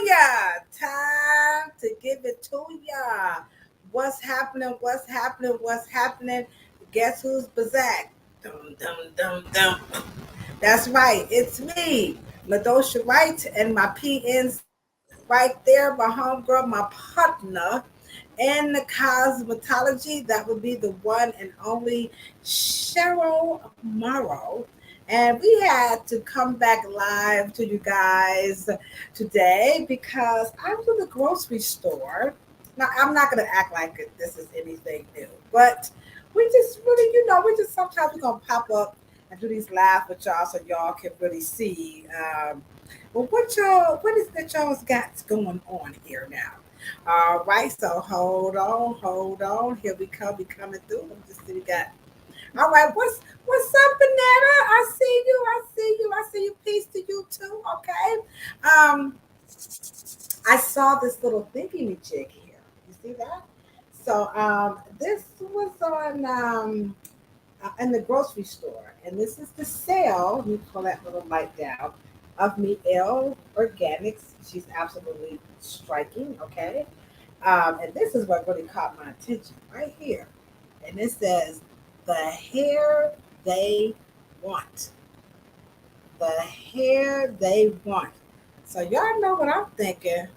ya. Time to give it to ya. What's happening? What's happening? What's happening? Guess who's back? Dum dum dum dum. That's right. It's me, Ladosha Wright, and my PNs right there, my homegirl, my partner in the cosmetology. That would be the one and only Cheryl Morrow. And we had to come back live to you guys today because I was in the grocery store. Now, I'm not going to act like this is anything new, but we just really, we just sometimes we're going to pop up and do these live with y'all so y'all can really see. Well, what is that y'all's got going on here now? All right, so hold on. Here we come, we coming through. Let me just see, we got. All right, what's up, Banana? I see you. I see you. Peace to you too. Okay. I saw this little thingy jig here. You see that? So this was on in the grocery store, and this is the sale. Let me pull that little light down of Mielle Organics. She's absolutely striking. Okay, and this is what really caught my attention right here, and it says the hair they want. The hair they want. So y'all know what I'm thinking.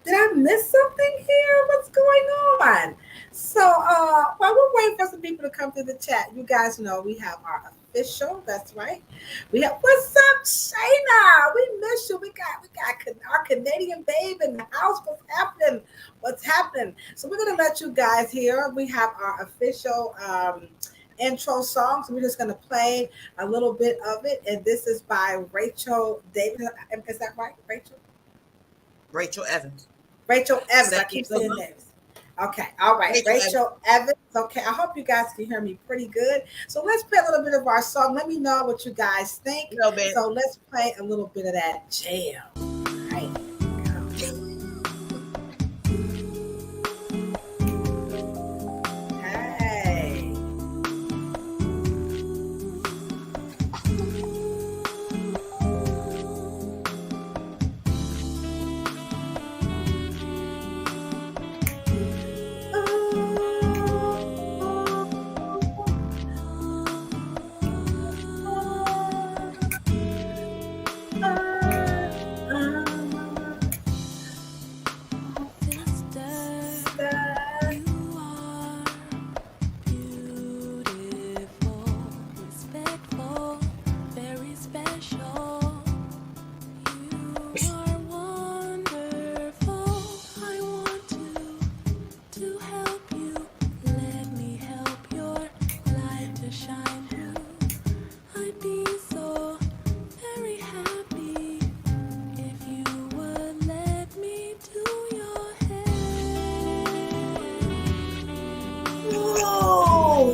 Did I miss something here? What's going on? So, while we're waiting for some people to come to the chat, you guys know we have our official. That's right. We have what's up, Shayna? We miss you. We got our Canadian babe in the house. What's happening? What's happening? So we're gonna let you guys hear. We have our official intro song. So we're just gonna play a little bit of it, and this is by Rachel Davis. Is that right, Rachel? Rachel Evans. Rachel Evans. I keep saying names. Okay. All right. Rachel Evans. Okay. I hope you guys can hear me pretty good. So let's play a little bit of our song. Let me know what you guys think. So let's play a little bit of that jam. All right.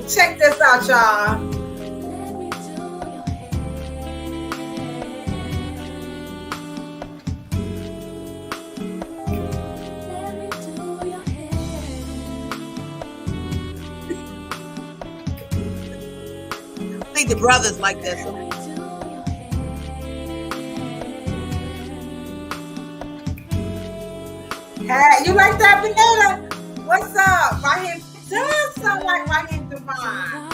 Check this out, y'all. I think the brothers like that song. Hey, you like that, Banana? What's up? Raheem does sound like Raheem Devine.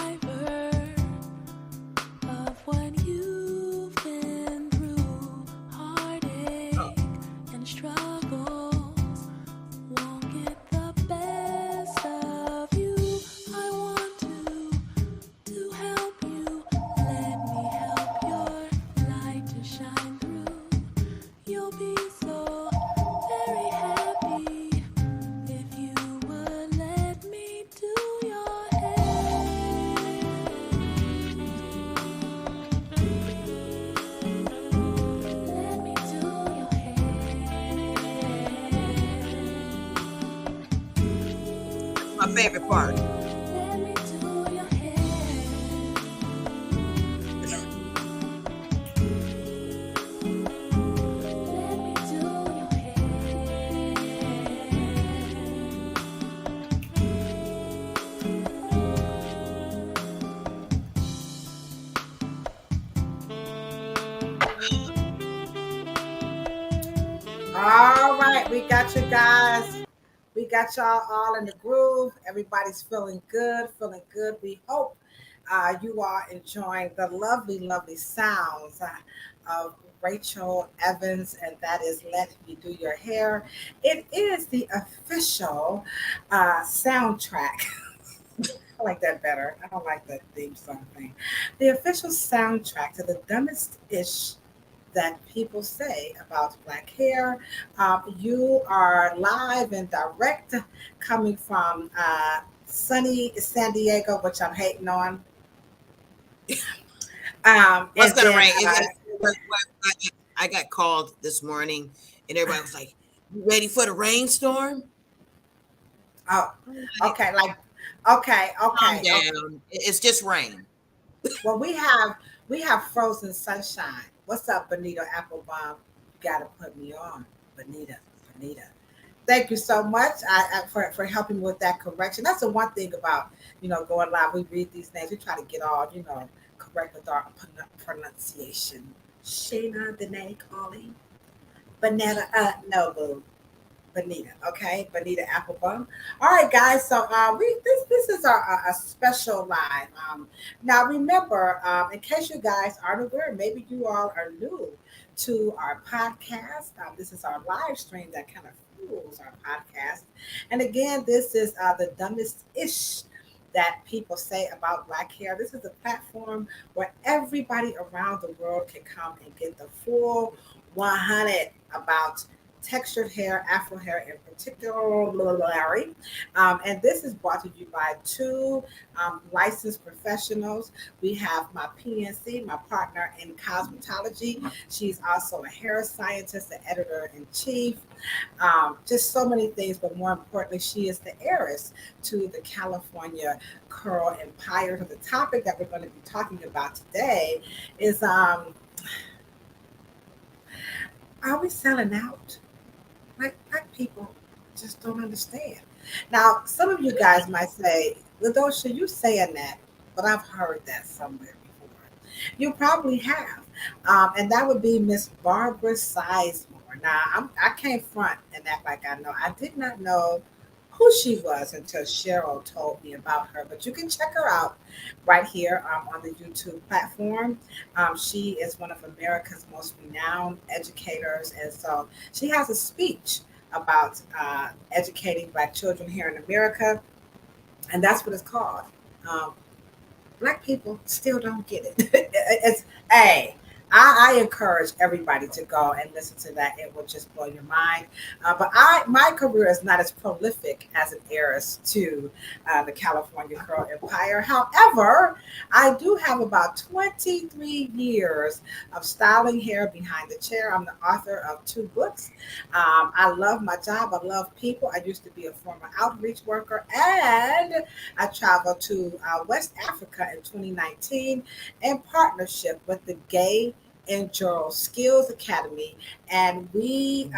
My favorite part. All right, we got you guys. We got y'all all in the groove. Everybody's feeling good, feeling good. We hope you are enjoying the lovely, lovely sounds of Rachel Evans, and that is Let Me Do Your Hair. It is the official soundtrack. I like that better. I don't like that theme song thing. The official soundtrack to the dumbest ish that people say about black hair. You are live and direct coming from sunny San Diego, which I'm hating on. What's And gonna then, rain? I got called this morning, and everybody was like, "You ready for the rainstorm?" oh, I'm like, okay, like, okay, calm okay, okay. down. It's just rain. Well, we have frozen sunshine. What's up, Bonita Applebaum? You gotta put me on, Bonita, Bonita. Thank you so much for helping me with that correction. That's the one thing about going live. We read these names. We try to get all correct with our pronunciation. Shayna Danae calling Bonetta. No, boo. Bonita. Okay, Bonita Applebaum. All right, guys. So we this is a special live. Now remember, in case you guys aren't aware, maybe you all are new to our podcast. This is our live stream that kind of fuels our podcast. And again, this is the dumbest ish that people say about black hair. This is a platform where everybody around the world can come and get the full 100 about textured hair, afro hair in particular, Larry. And this is brought to you by two licensed professionals. We have my PNC, my partner in cosmetology. She's also a hair scientist, the editor in chief, just so many things. But more importantly, she is the heiress to the California Curl Empire. So the topic that we're going to be talking about today is are we selling out? Like black people just don't understand. Now, some of you guys might say, Ladosha, you saying that, but I've heard that somewhere before. You probably have. And that would be Miss Barbara Sizemore. Now, I can't front and act like I know. I did not know who she was until Cheryl told me about her. But you can check her out right here on the YouTube platform. She is one of America's most renowned educators. And so she has a speech about educating black children here in America. And that's what it's called. Um, Black people still don't get it. It's hey, I encourage everybody to go and listen to that. It will just blow your mind. But my career is not as prolific as an heiress to the California Curl Empire. However, I do have about 23 years of styling hair behind the chair. I'm the author of two books. I love my job. I love people. I used to be a former outreach worker, and I traveled to West Africa in 2019 in partnership with the Gay and Girl Skills Academy, and we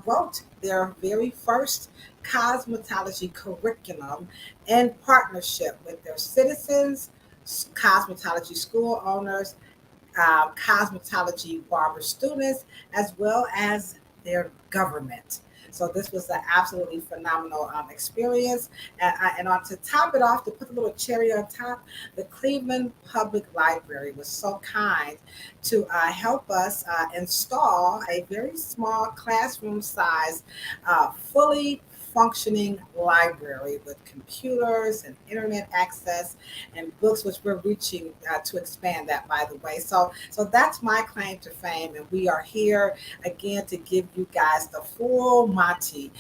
wrote their very first cosmetology curriculum in partnership with their citizens, cosmetology school owners, cosmetology barber students, as well as their government. So this was an absolutely phenomenal experience. And on to top it off, to put a little cherry on top, the Cleveland Public Library was so kind to help us install a very small classroom size, fully functioning library with computers and internet access and books, which we're reaching to expand that, by the way. So that's my claim to fame, and we are here again to give you guys the full Monty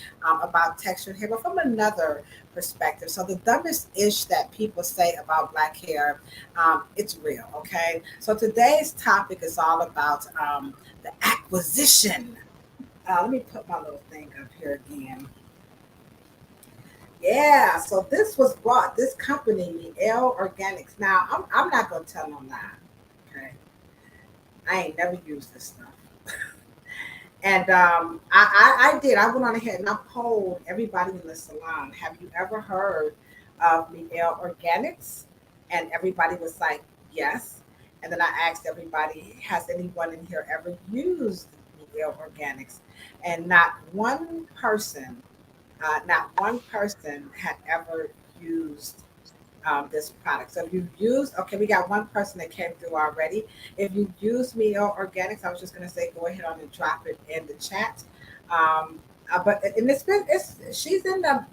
about textured hair, but from another perspective. So the dumbest ish that people say about black hair, it's real. Okay, so today's topic is all about the acquisition. Let me put my little thing up here again. Yeah, so this was bought, this company, Mielle Organics. Now, I'm not going to tell no lie. Okay. I ain't never used this stuff. And I did. I went on ahead and I polled everybody in the salon. Have you ever heard of Mielle Organics? And everybody was like, yes. And then I asked everybody, has anyone in here ever used Mielle Organics, and not one person had ever used this product. So if you've used, okay, we got one person that came through already. If you use Mielle Organics, I was just going to say go ahead on and drop it in the chat. But and she's in the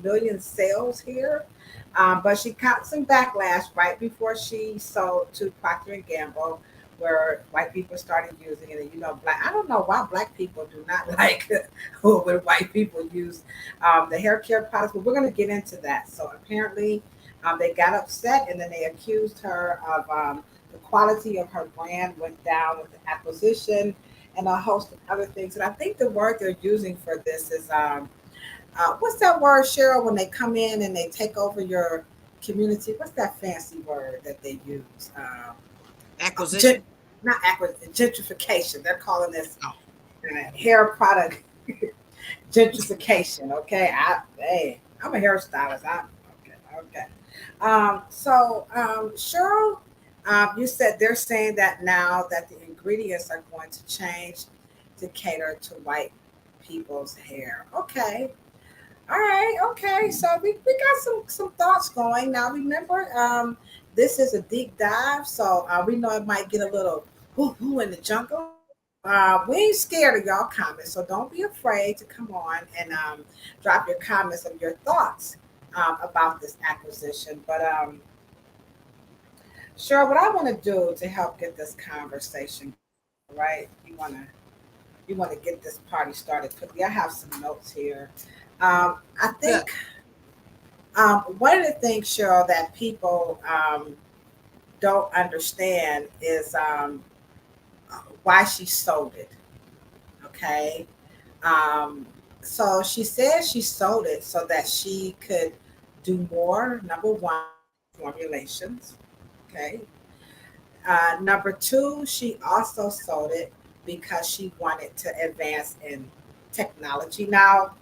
million sales here. But she caught some backlash right before she sold to Procter and Gamble, where white people started using it. And black. I don't know why black people do not like when white people use the hair care products, but we're going to get into that. So apparently, they got upset and then they accused her of the quality of her brand went down with the acquisition and a host of other things. And I think the word they're using for this is what's that word, Cheryl, when they come in and they take over your community? What's that fancy word that they use? Gen- Acquisition. Not acquisition, gentrification. They're calling this Oh, hair product gentrification. Okay, hey, I'm a hairstylist. Okay. Cheryl, you said they're saying that now that the ingredients are going to change to cater to white people's hair. Okay. All right, okay. So we got some thoughts going. Now remember, this is a deep dive, so we know it might get a little whoo in the jungle. We ain't scared of y'all comments, so don't be afraid to come on and drop your comments of your thoughts about this acquisition. But sure, what I want to do to help get this conversation right, you want to get this party started quickly. I have some notes here. I yeah. think one of the things, Cheryl, that people don't understand is why she sold it. Okay. Um, so she says she sold it so that she could do more, number one, formulations. Okay. Number two, she also sold it because she wanted to advance in technology. Now,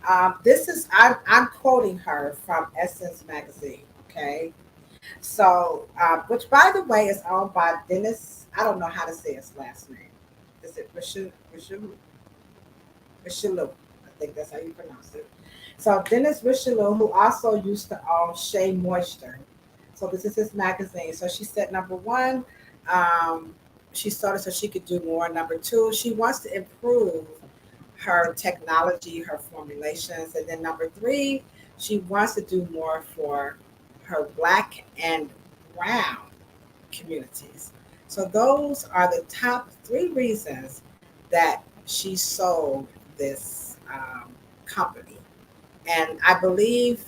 I'm quoting her from Essence Magazine. Okay. So, which by the way is owned by Dennis. I don't know how to say his last name. Is it Richelieu? I think that's how you pronounce it. So Dennis Richelieu, who also used to own Shea Moisture. So this is his magazine. So she said number one, um, she started so she could do more. Number two, she wants to improve her technology, her formulations. And then number three, she wants to do more for her black and brown communities. So those are the top three reasons that she sold this company. And I believe,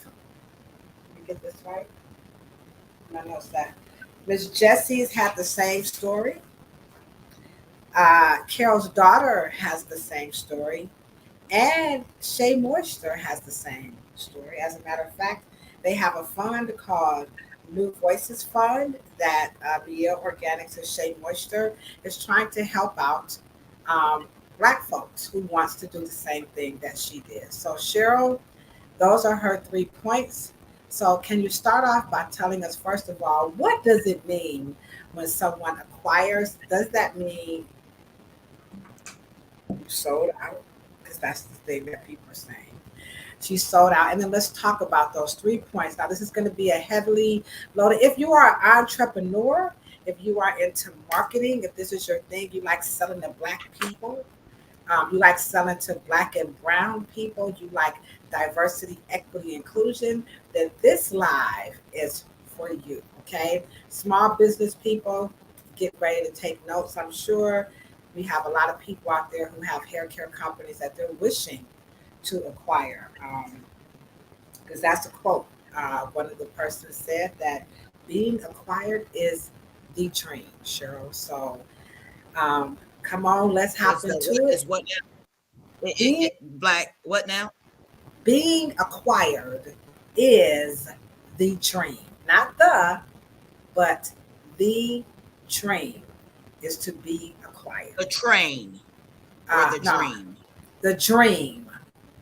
let me get this right. My notes that Miss Jessie's had the same story. Carol's daughter has the same story. And Shea Moisture has the same story. As a matter of fact, they have a fund called New Voices Fund that Mielle Organics and Shea Moisture is trying to help out um, Black folks who wants to do the same thing that she did. So Cheryl, those are her 3 points. So can you start off by telling us first of all, what does it mean when someone acquires? Does that mean you sold out? Because that's the thing that people are saying. She sold out. And then let's talk about those 3 points. Now, this is going to be a heavily loaded. If you are an entrepreneur, if you are into marketing, if this is your thing, you like selling to Black people, you like selling to Black and brown people, you like diversity, equity, inclusion, then this live is for you. Okay. Small business people, get ready to take notes. I'm sure we have a lot of people out there who have hair care companies that they're wishing to acquire. Because that's a quote. One of the persons said that being acquired is the dream, Cheryl. So come on, let's hop Is the what into it. is what now? Being Black what now? being acquired is the dream, not the, but the dream is to be acquired. The train or the No, dream? the dream,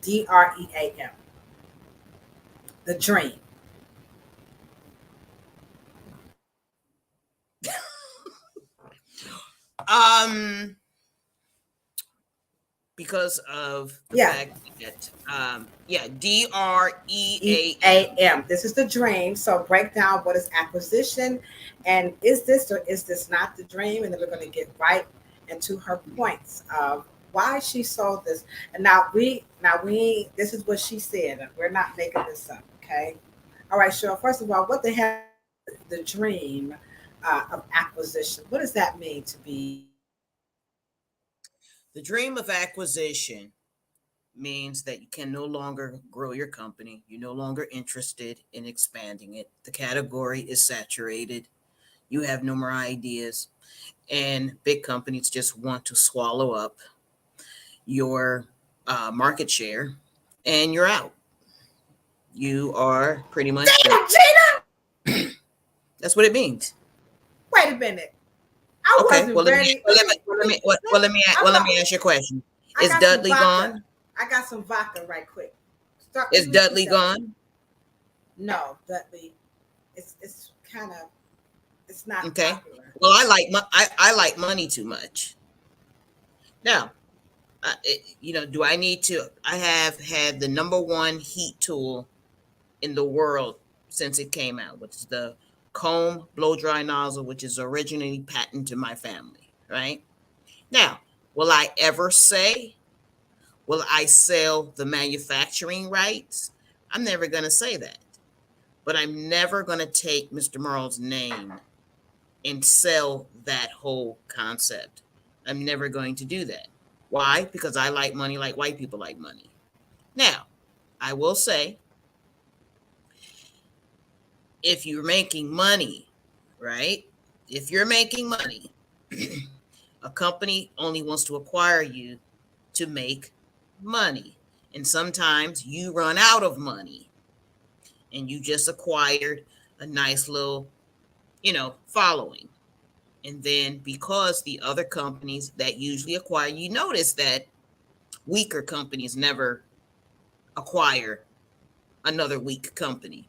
DREAM, the dream. Um, because of the Yeah. fact that, yeah, DREAM. EAM. This is the dream. So break down what is acquisition, and is this or is this not the dream? And then we're going to get right into her points of why she sold this. And now we this is what she said. We're not making this up. Okay. All right, Cheryl. First of all, what the hell is the dream of acquisition? What does that mean to be The dream of acquisition means that you can no longer grow your company. You're no longer interested in expanding it. The category is saturated. You have no more ideas. And big companies just want to swallow up your market share and you're out. You are pretty much done. damn Gina? That's what it means. Wait a minute. I Okay. wasn't ready. Let me ask you a question. I Is got some Dudley vodka. gone? I got some vodka right quick. Start. Is Repeat Dudley that. gone? No, Dudley. It's kind of it's not Okay. popular. Well, I like money too much. Now, do I need to? I have had the number one heat tool in the world since it came out, which is the comb blow dry nozzle, which is originally patented to my family. Right now, will I ever say? Will I sell the manufacturing rights? I'm never going to say that. But I'm never going to take Mr. Merle's name and sell that whole concept. I'm never going to do that. Why? Because I like money like white people like money. Now, I will say, if you're making money, right? If you're making money, a company only wants to acquire you to make money. And sometimes you run out of money and you just acquired a nice little, following. And then because the other companies that usually acquire, you notice that weaker companies never acquire another weak company.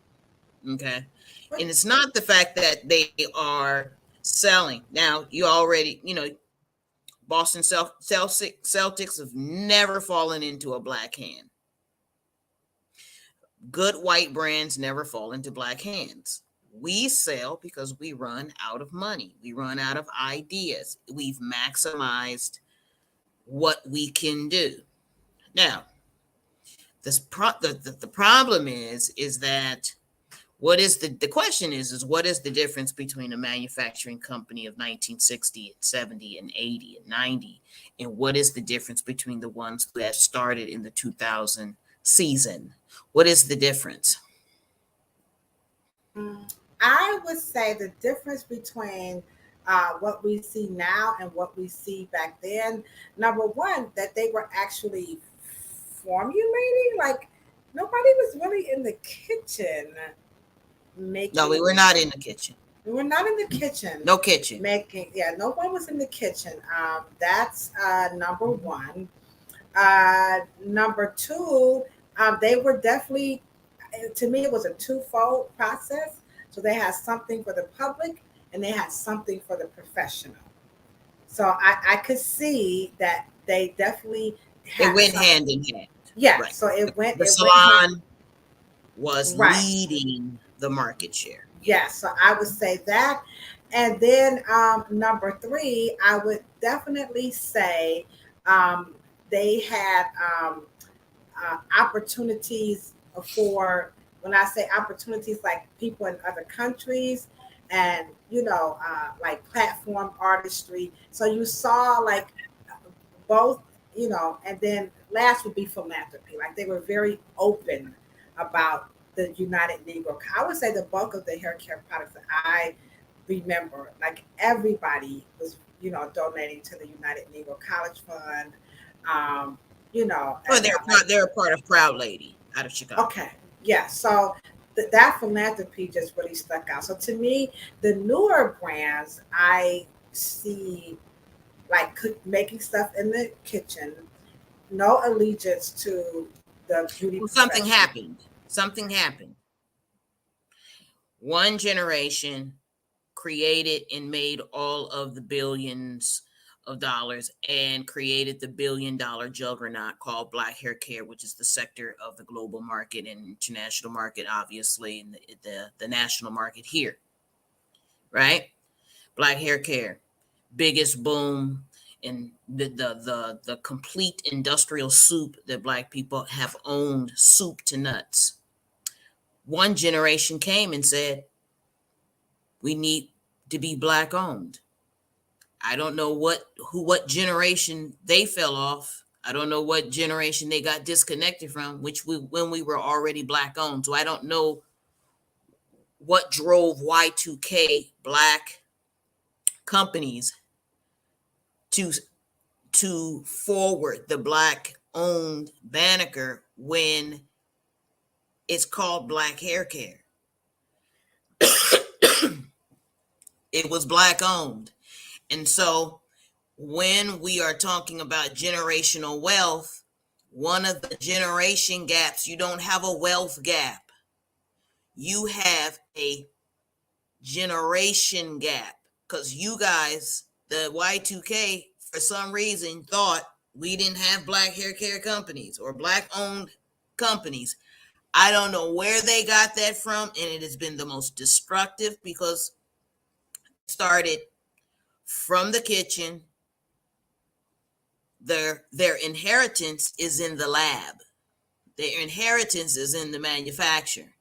Okay. But And it's not the fact that they are selling. Now, you already, Boston Celtics have never fallen into a black hand. Good white brands never fall into black hands. We sell because we run out of money. We run out of ideas. We've maximized what we can do. Now, the problem is that what is the question is what is the difference between a manufacturing company of 1960 and 70 and 80 and 90, and what is the difference between the ones that started in the 2000 season? What is the difference? I would say the difference between what we see now and what we see back then. Number one, that they were actually formulating. Like nobody was really in the kitchen No, we making. were not in the kitchen. We were not in the kitchen No kitchen. making. Yeah, no one was in the kitchen. That's number one. Number two, they were definitely, to me, it was a twofold process. So they had something for the public and they had something for the professional. So I could see that they definitely It had went some. hand in hand. Yeah, Right. so The, it went the it went hand. salon was Right. leading the market share. Yeah. Yeah, so I would say that. And then number three, I would definitely say um, they had opportunities for, when I say opportunities, like people in other countries and, like platform artistry. So you saw like both, and then last would be philanthropy. Like they were very open about the United Negro. I would say the bulk of the hair care products that I remember, like everybody was, donating to the United Negro College Fund. Um, Well, and like, they're a part of Proud Lady out of Chicago. okay, yeah. So that philanthropy just really stuck out. So to me, the newer brands I see like making stuff in the kitchen, no allegiance to the beauty Well, something profession. happened. Something happened. One generation created and made all of the billions of dollars and created the $1 billion juggernaut called Black Hair Care, which is the sector of the global market and international market, obviously, and the national market here, right? Black Hair Care, biggest boom in the complete industrial soup that Black people have owned, soup to nuts. One generation came and said, we need to be Black owned. I don't know what generation they fell off. I don't know what generation they got disconnected from, when we were already Black owned. So I don't know what drove Y2K Black companies to forward the Black owned banner when it's called Black Hair Care. It was Black owned. And so when we are talking about generational wealth, one of the generation gaps, you don't have a wealth gap. You have a generation gap, because you guys, the Y2K, for some reason thought we didn't have Black hair care companies or Black owned companies. I don't know where they got that from, and it has been the most destructive because it started from the kitchen. Their inheritance is in the lab. Their inheritance is in the manufacturer.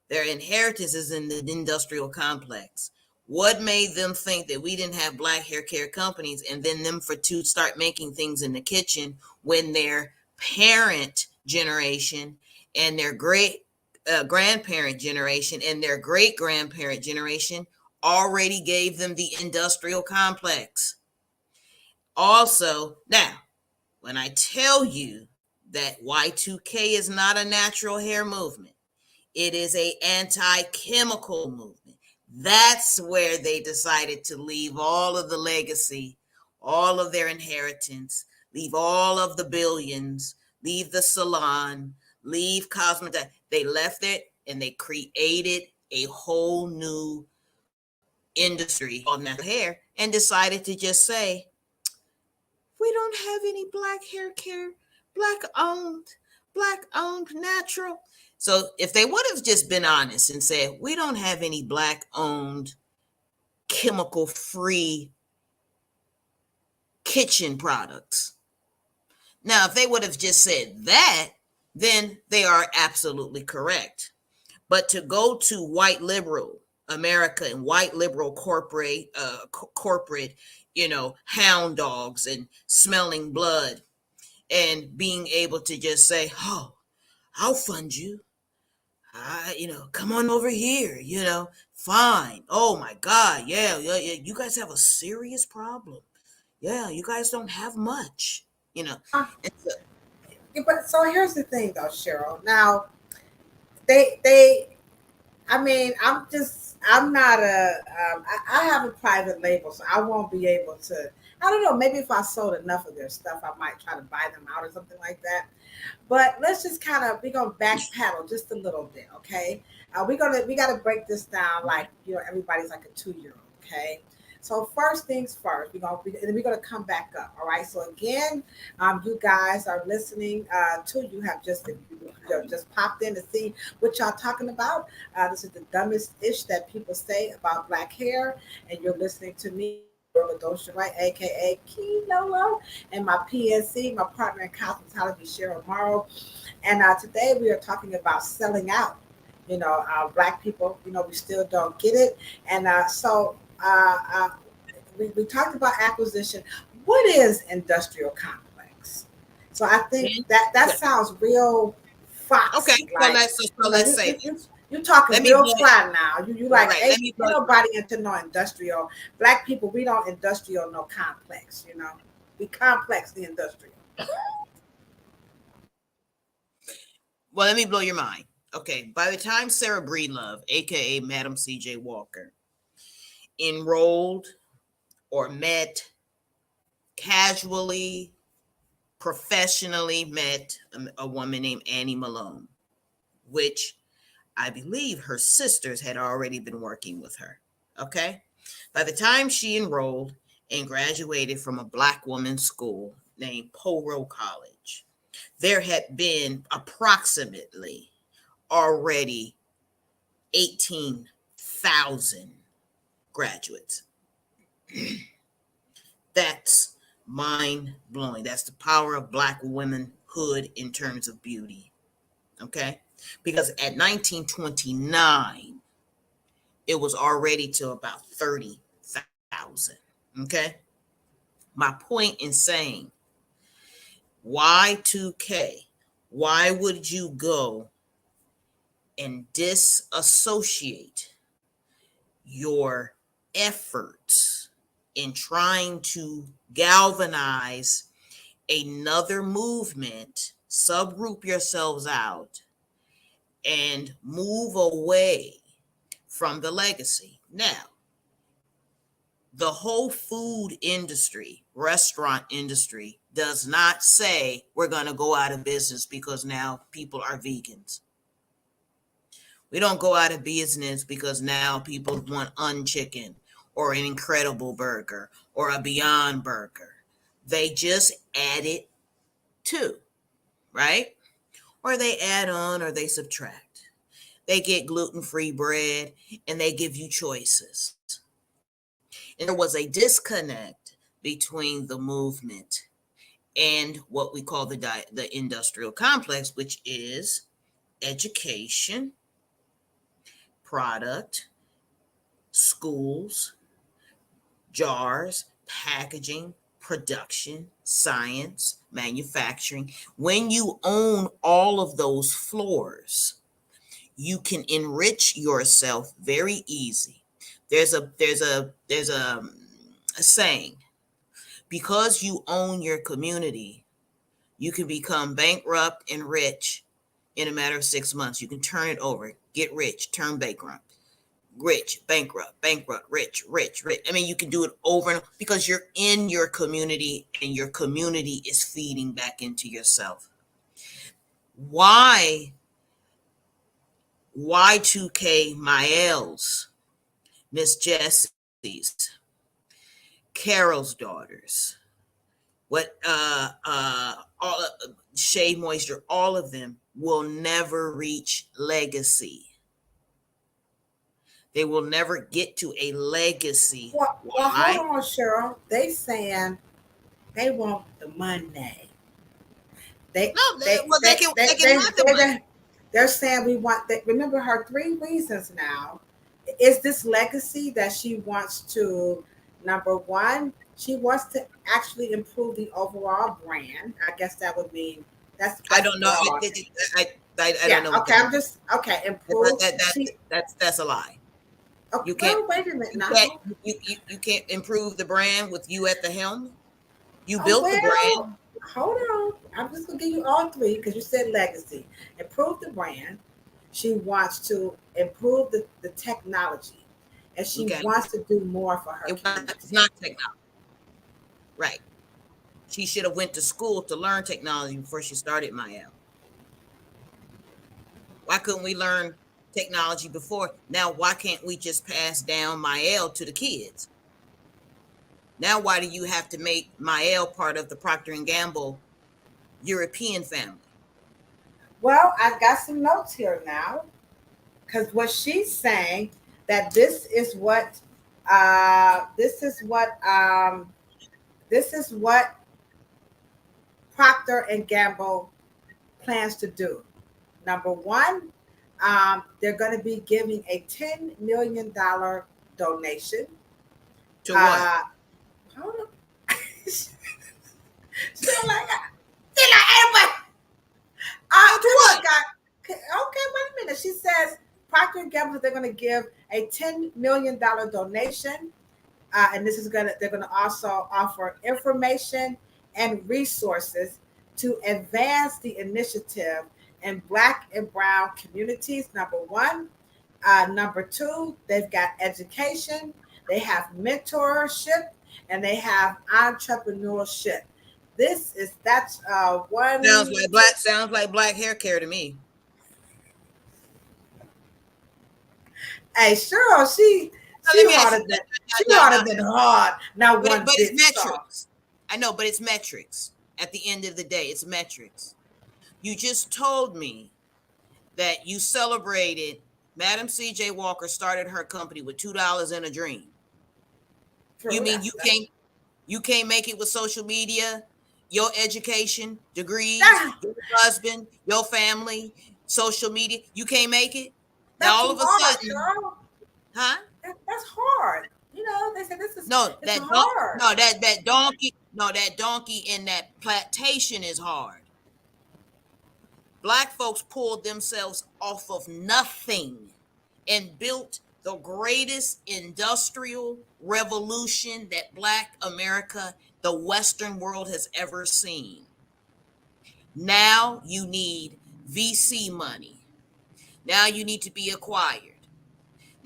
Their inheritance is in the industrial complex. What made them think that we didn't have Black hair care companies, and then them to start making things in the kitchen when their parent generation and their great grandparent generation and their great grandparent generation already gave them the industrial complex? Also, now, when I tell you that Y2K is not a natural hair movement, it is a anti-chemical movement. That's where they decided to leave all of the legacy, all of their inheritance, leave all of the billions, leave the salon, leave Cosmetology. They left it and they created a whole new industry called natural hair and decided to just say, we don't have any Black hair care, Black owned natural. So if they would have just been honest and said, we don't have any Black owned chemical free kitchen products. Now, if they would have just said that, then they are absolutely correct. But to go to white liberal America and white liberal corporate, hound dogs and smelling blood and being able to just say, oh, I'll fund you. Come on over here, fine. Oh my God. Yeah. You guys have a serious problem. Yeah. You guys don't have much, you know. Uh, So, but so here's the thing, though, Cheryl. Now they I mean, I'm not I have a private label, so I won't be able to. I don't know. Maybe if I sold enough of their stuff, I might try to buy them out or something like that. But let's just we're gonna back paddle just a little bit, okay? We gotta break this down like everybody's like a 2 year old, okay? So first things first, and we're gonna come back up, all right? So again, you guys are listening to you have just popped in to see what y'all talking about. This is the dumbest ish that people say about black hair, and you're listening to me. Ladosha, right, aka Key Lolo, and my PNC, my partner in cosmetology, Cheryl Morrow. And today we are talking about selling out. Black people, we still don't get it. And we talked about acquisition. What is industrial complex? So I think that sounds real okay. foxy. So Like let's say you talking let me real blow fly now. You like right. ain't nobody into no industrial. Black people, we don't industrial no complex. We complex the industrial. Well, let me blow your mind. Okay, by the time Sarah Breedlove, aka Madam C.J. Walker, enrolled or met casually, professionally met a woman named Annie Malone, which I believe her sisters had already been working with her. Okay, by the time she enrolled and graduated from a black woman's school named Poro College. There had been approximately already 18,000 graduates. That's mind blowing. That's the power of black womanhood in terms of beauty. Okay? Because at 1929, it was already to about 30,000. Okay? My point in saying Y2K, why would you go and disassociate your efforts in trying to galvanize another movement, subgroup yourselves out, and move away from the legacy? Now, the whole food industry, restaurant industry, does not say we're going to go out of business because now people are vegans. We don't go out of business because now people want unchicken or an incredible burger or a Beyond burger. They just add it to, right? Or they add on or they subtract. They get gluten-free bread and they give you choices. And there was a disconnect between the movement and what we call the industrial complex, which is education, product, schools, jars, packaging, production, science, manufacturing. When you own all of those floors, you can enrich yourself very easy. There's a saying, because you own your community, you can become bankrupt and rich in a matter of 6 months. You can turn it over, get rich, turn bankrupt, rich, bankrupt, bankrupt, rich, rich, rich. I mean, you can do it over and over because you're in your community and your community is feeding back into yourself. Why Y2K Mielle's, Miss Jessie's, Carol's daughters, what all Shea Moisture, all of them will never reach legacy. They will never get to a legacy. Well, hold Why? on, Cheryl. They saying they want the money. They No, they well, they they they can they, have the they, money. they they're saying we want that. Remember her three reasons now. Is this legacy that she wants to, number one, she wants to actually improve the overall brand. I guess that would mean I that's don't know. broad. I don't Yeah, know what okay. that I'm means. just okay. Improve. She That's a lie. okay, You can't well, wait a minute you now. can't you can't improve the brand with you at the helm. You Oh built the well, brand. hold on. I'm just gonna give you all three because you said legacy. Improve the brand. She wants to improve the technology, and she Okay, wants to do more for her it's community. not technology, right? She should have went to school to learn technology before she started Mielle. Why couldn't we learn technology before? Now, why can't we just pass down Mielle to the kids? Now, why do you have to make Mielle part of the Procter and Gamble European family? Well, I got some notes here now because what she's saying that uh, this is what um, this is what Procter and Gamble plans to do. Number one, they're going to be giving a $10 million donation. To what? Uh, hold on. She like, she like, everybody. To Come on, what? God. Okay, wait a minute. She says Procter and Gamble they're going to give a $10 million donation, and this is gonna they're going to also offer information and resources to advance the initiative in Black and Brown communities. Number one, number two, they've got education, they have mentorship, and they have entrepreneurship. This is that's one, two. Sounds like black hair care to me. Hey, Cheryl, let me ask you. She No, no, harder than hard. Not but one it's bit soft. metrics. I know, but it's metrics. At the end of the day, it's metrics. You just told me that you celebrated Madam C.J. Walker started her company with $2 in a dream. You True. mean you can't make it with social media, your education, degrees, that, your husband, your family, social media? You can't make it? Now that's all too of a hard, sudden, Cheryl. huh? That's hard. They said No, it's hard. that donkey, no, that donkey in that plantation is hard. Black folks pulled themselves off of nothing and built the greatest industrial revolution that Black America, the Western world, has ever seen. Now you need VC money. Now you need to be acquired.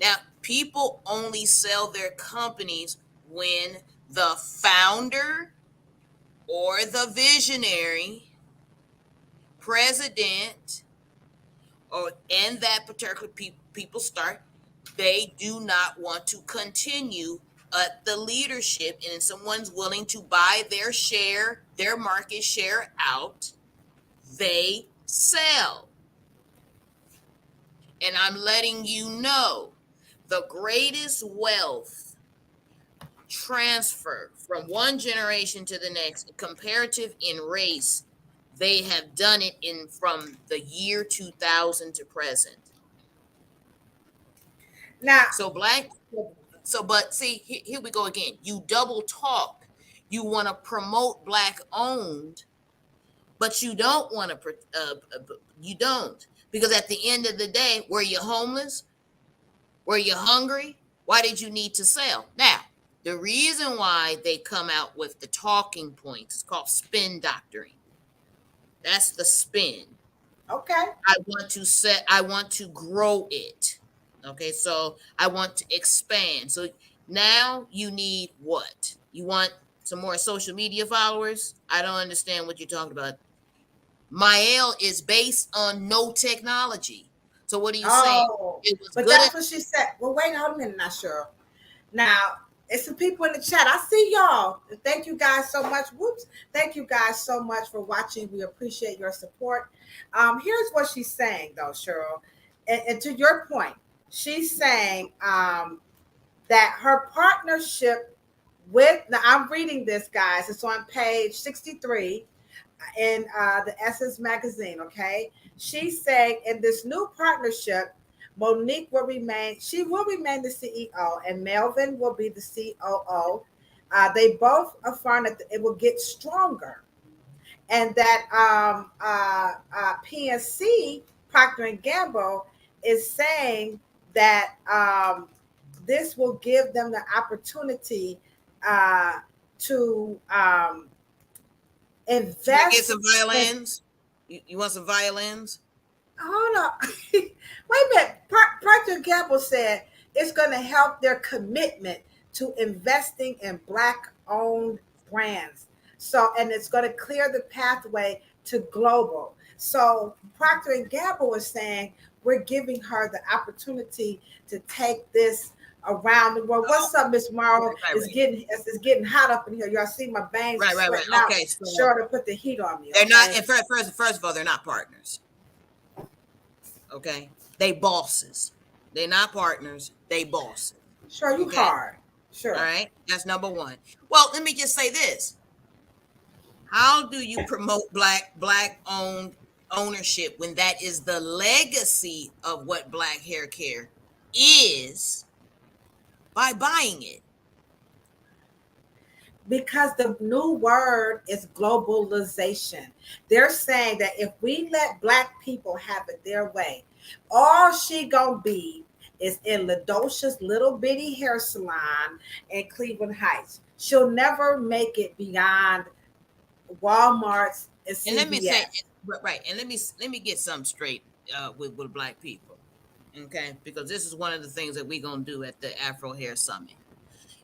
Now, people only sell their companies when the founder or the visionary, president, or and that particular people start, they do not want to continue the leadership, and someone's willing to buy their share, their market share out, they sell. And I'm letting you know the greatest wealth transfer from one generation to the next, comparative in race, they have done it in from the year 2000 to present. Now, So black, so but see, here we go again. You double talk. You want to promote black owned, but you don't want to. You don't, because at the end of the day, were you homeless? Were you hungry? Why did you need to sell? Now, the reason why they come out with the talking points is called spin doctoring. That's the spin. okay. I want to grow it. Okay, so I want to expand. So now you need what? You want some more social media followers? I don't understand what you're talking about. Mielle is based on no technology. So what are you saying? Oh, It was but good that's at what she said. Well, wait, hold a minute now, Cheryl. Now, it's some people in the chat. I see y'all. Thank you guys so much. Whoops. Thank you guys so much for watching. We appreciate your support. Here's what she's saying, though, Cheryl. And to your point, she's saying that her partnership with, now I'm reading this, guys. It's on page 63 in the Essence magazine. Okay, she's saying in this new partnership, Monique will remain. She will remain the CEO, and Melvin will be the COO. They both affirm that it will get stronger, and that PNC Procter and Gamble is saying that this will give them the opportunity to Can I get some invest in. violins? You want some violins? Hold on. Wait a minute. Procter Gamble said it's going to help their commitment to investing in Black-owned brands. So, and it's going to clear the pathway to global. So, Procter and Gamble was saying we're giving her the opportunity to take this around the world. What's up, Miss Morrow? It's getting hot up in here. Y'all see my veins are Right. sweating out. Okay, so Sure to put the heat on me. they're not. Okay. And first of all, they're not partners. Okay, they bosses. They're not partners. They bosses. Sure, you Okay, hard. all Sure. right. That's number one. Well, let me just say this: how do you promote black owned ownership when that is the legacy of what Black hair care is, by buying it? Because the new word is globalization. They're saying that if we let Black people have it their way, all she gonna be is in Ladosha's little bitty hair salon in Cleveland Heights. She'll never make it beyond Walmart's and And let me say, CVS. right, and let me get something straight with Black people, okay? Because this is one of the things that we're gonna do at the Afro Hair Summit.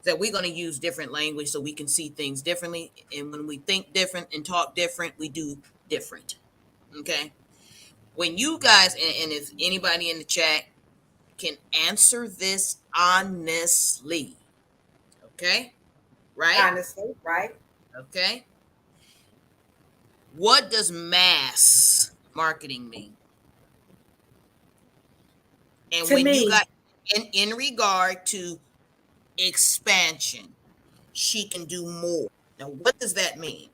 That we're gonna use different language so we can see things differently, and when we think different and talk different, we do different. Okay. When you guys and if anybody in the chat can answer this honestly. Okay? Right? Honestly, right? Okay. What does mass marketing mean? And To when you me, got in regard to expansion, she can do more. Now, what does that mean?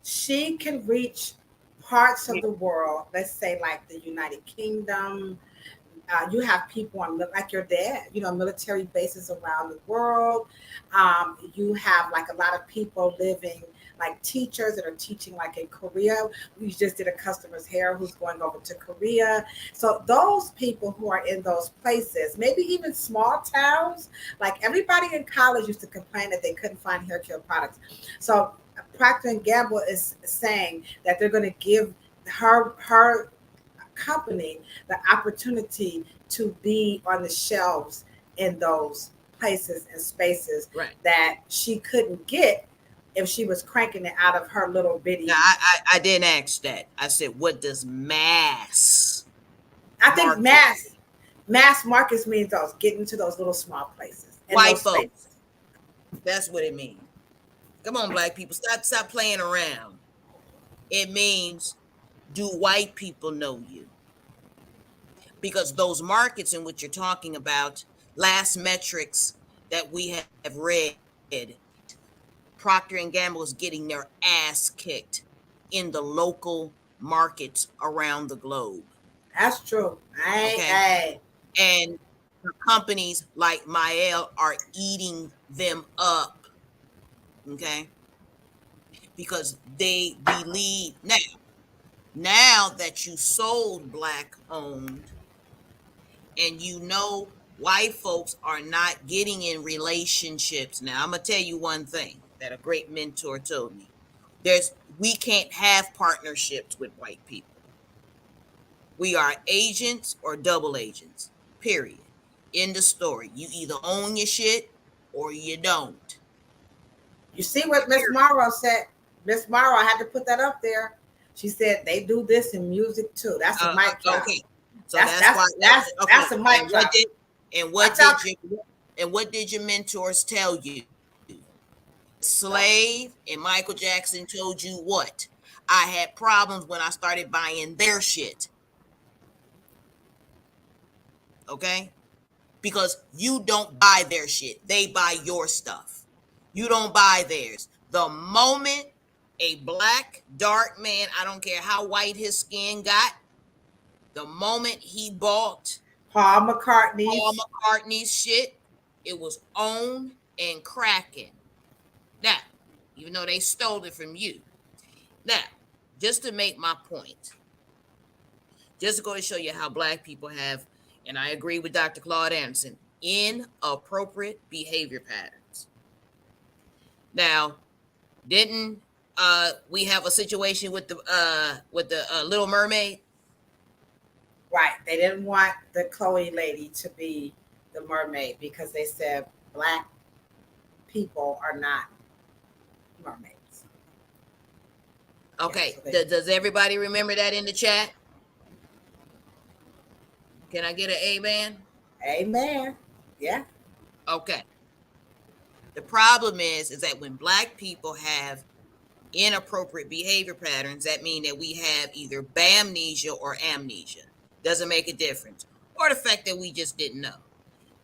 she can reach parts of the world, let's say like the United Kingdom. You have people on like your dad, military bases around the world. You have like a lot of people living, like teachers that are teaching like in Korea. We just did a customer's hair who's going over to Korea. So those people who are in those places, maybe even small towns, like everybody in college used to complain that they couldn't find hair care products. So Procter and Gamble is saying that they're going to give her company the opportunity to be on the shelves in those places and spaces Right. that she couldn't get if she was cranking it out of her little Now, bitty. I didn't ask that. I said, what does mass I think market? mass markets means those getting to those little small places and White those folks. spaces. That's what it means. Come on, black people. Stop playing around. It means, do white people know you? Because those markets in which you're talking about, last metrics that we have read, Procter and Gamble is getting their ass kicked in the local markets around the globe. That's true. Okay. Hey, And companies like Mielle are eating them up. Okay. Because they believe now that you sold black owned, and white folks are not getting in relationships. Now I'm gonna tell you one thing that a great mentor told me. We can't have partnerships with white people. We are agents or double agents. Period. End of story. You either own your shit or you don't. you see what Miss Period. Morrow said? Miss Morrow, I had to put that up there. She said they do this in music too. That's a mic drop. Okay. So That's that's that's why. that's Okay. that's a mic And what drop. did and what Watch out. did you and what did your mentors tell you? Don't. Slave and Michael Jackson told you what? I had problems when I started buying their shit. Okay? Because you don't buy their shit. They buy your stuff. You don't buy theirs. The moment a black, dark man, I don't care how white his skin got, the moment he bought Paul Paul McCartney's. McCartney's shit, it was on and cracking. Now, even though they stole it from you. Now, just to make my point, just to go to show you how black people have, and I agree with Dr. Claude Anderson, inappropriate behavior patterns. Now, didn't we have a situation with the Little Mermaid? Right. They didn't want the Chloe lady to be the mermaid because they said black people are not mermaids. Yeah. Okay, So they. does everybody remember that in the chat? Can I get an amen? Amen. Yeah. Okay. The problem is that when black people have inappropriate behavior patterns, that mean that we have either bamnesia or amnesia. Doesn't make a difference. Or the fact that we just didn't know.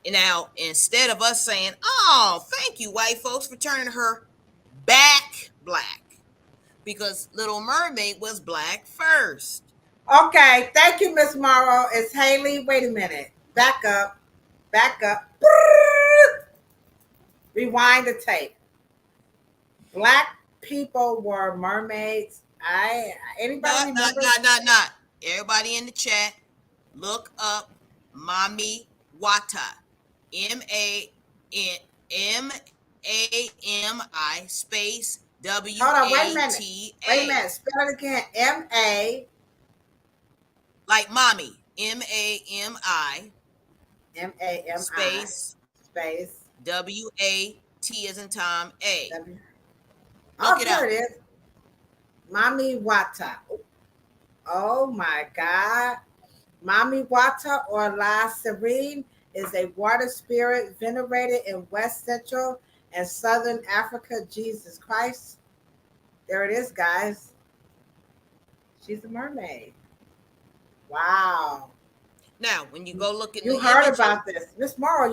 And now, instead of us saying, oh, thank you, white folks, for turning her back black, because Little Mermaid was black first. Okay. Thank you, Miss Morrow. It's Haley. Wait a minute. Back up. Back up. Rewind the tape. Black people were mermaids. Anybody Not, not, remember? not, not, not. Everybody in the chat, look up Mami Wata. MAMI space Hold on. Wait a minute. Wait a WATA. minute. Spell it again. M Like mommy. MAMI A M I space space WAT as in Tom A. W. Look Oh, it here up. it is. Mami Wata. Oh my God. Mami Wata or La Serene. is a water spirit venerated in West Central and Southern Africa. Jesus Christ. There it is, guys. She's a mermaid. Wow. Now, when you go look in You the heard images, about this. Miss Morrow,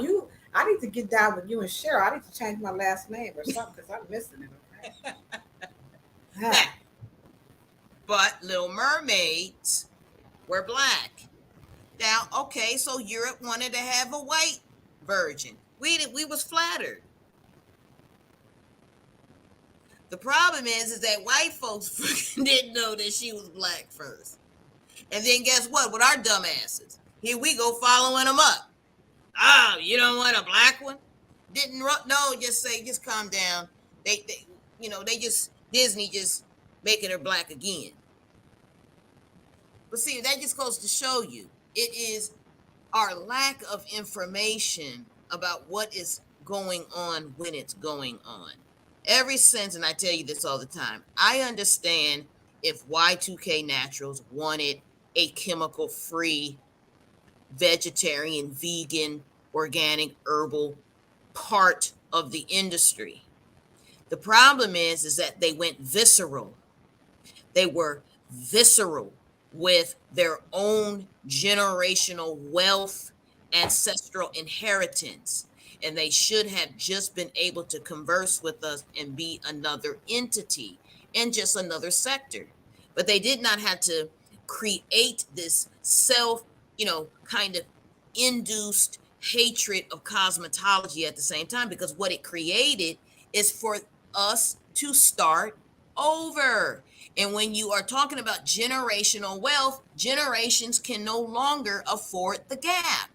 I need to get down with you and Cheryl. I need to change my last name or something because I'm missing it, okay? now, Huh. but Little Mermaids were black. Now, okay, so Europe wanted to have a white virgin. We was flattered. The problem is that white folks didn't know that she was black first. And then guess what? With our dumbasses, here we go following them up. Oh, you don't want a black one? Didn't no, just calm down. They just Disney just making her black again. But see, that just goes to show you it is our lack of information about what is going on when it's going on. Ever since, and I tell you this all the time, I understand if Y2K Naturals wanted a chemical free, vegetarian, vegan, organic, herbal part of the industry. The problem is that they went visceral. They were visceral with their own generational wealth, ancestral inheritance. And they should have just been able to converse with us and be another entity and just another sector. But they did not have to create this self, kind of induced hatred of cosmetology at the same time, because what it created is for us to start over. And when you are talking about generational wealth, generations can no longer afford the gap,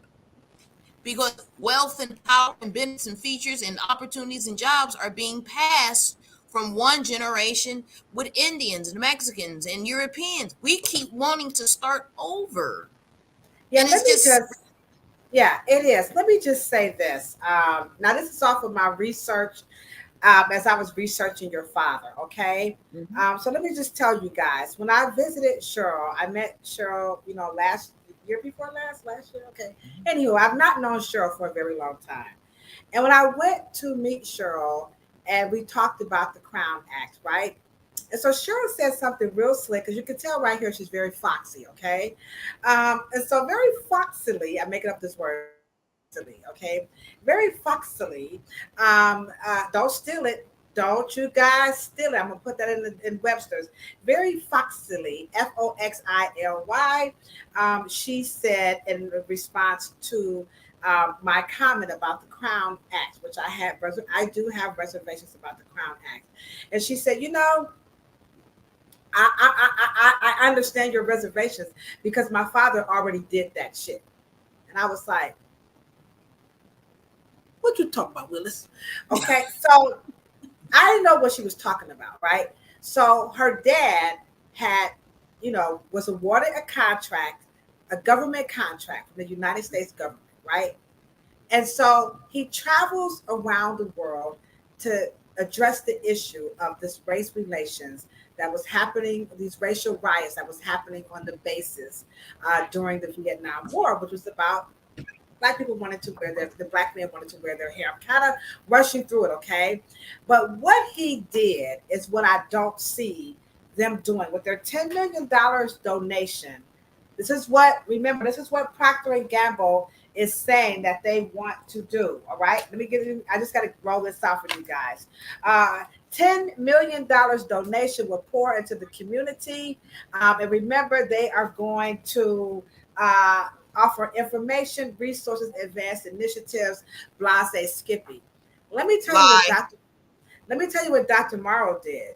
because wealth and power and benefits and features and opportunities and jobs are being passed from one generation with Indians and Mexicans and Europeans. We keep wanting to start over. Yeah, And let it's me just, just, yeah, it is. Let me just say this. Now, this is off of my research as I was researching your father, okay? Mhm. So let me just tell you guys, when I visited Cheryl, I met Cheryl, last year before last year, okay? Anywho, I've not known Cheryl for a very long time. And when I went to meet Cheryl and we talked about the Crown Act, right? And so Cheryl said something real slick, because you can tell right here she's very foxy, okay? And so very foxily, I'm making up this word, foxily, okay? Very foxily. Don't steal it. Don't you guys steal it. I'm gonna put that in Webster's. Very foxily, Foxily. She said in response to my comment about the Crown Act, which I do have reservations about the Crown Act, and she said, I understand your reservations because my father already did that shit. And I was like, what you talking about, Willis? Okay, so I didn't know what she was talking about, right? So her dad had, was awarded a contract, a government contract from the United States government, right? And so he travels around the world to address the issue of this race relations that was happening, these racial riots that was happening on the bases during the Vietnam War, which was about black people wanted to wear the black men wanted to wear their hair. I'm kind of rushing through it, okay? But what he did is what I don't see them doing with their $10 million donation. Remember, this is what Procter and Gamble is saying that they want to do. All right, let me get it. I just got to roll this out for you guys. $10 million donation will pour into the community, and remember, they are going to offer information, resources, advanced initiatives. Blase Skippy. Let me tell you what lie. Dr. Let me tell you what Dr. Morrow did.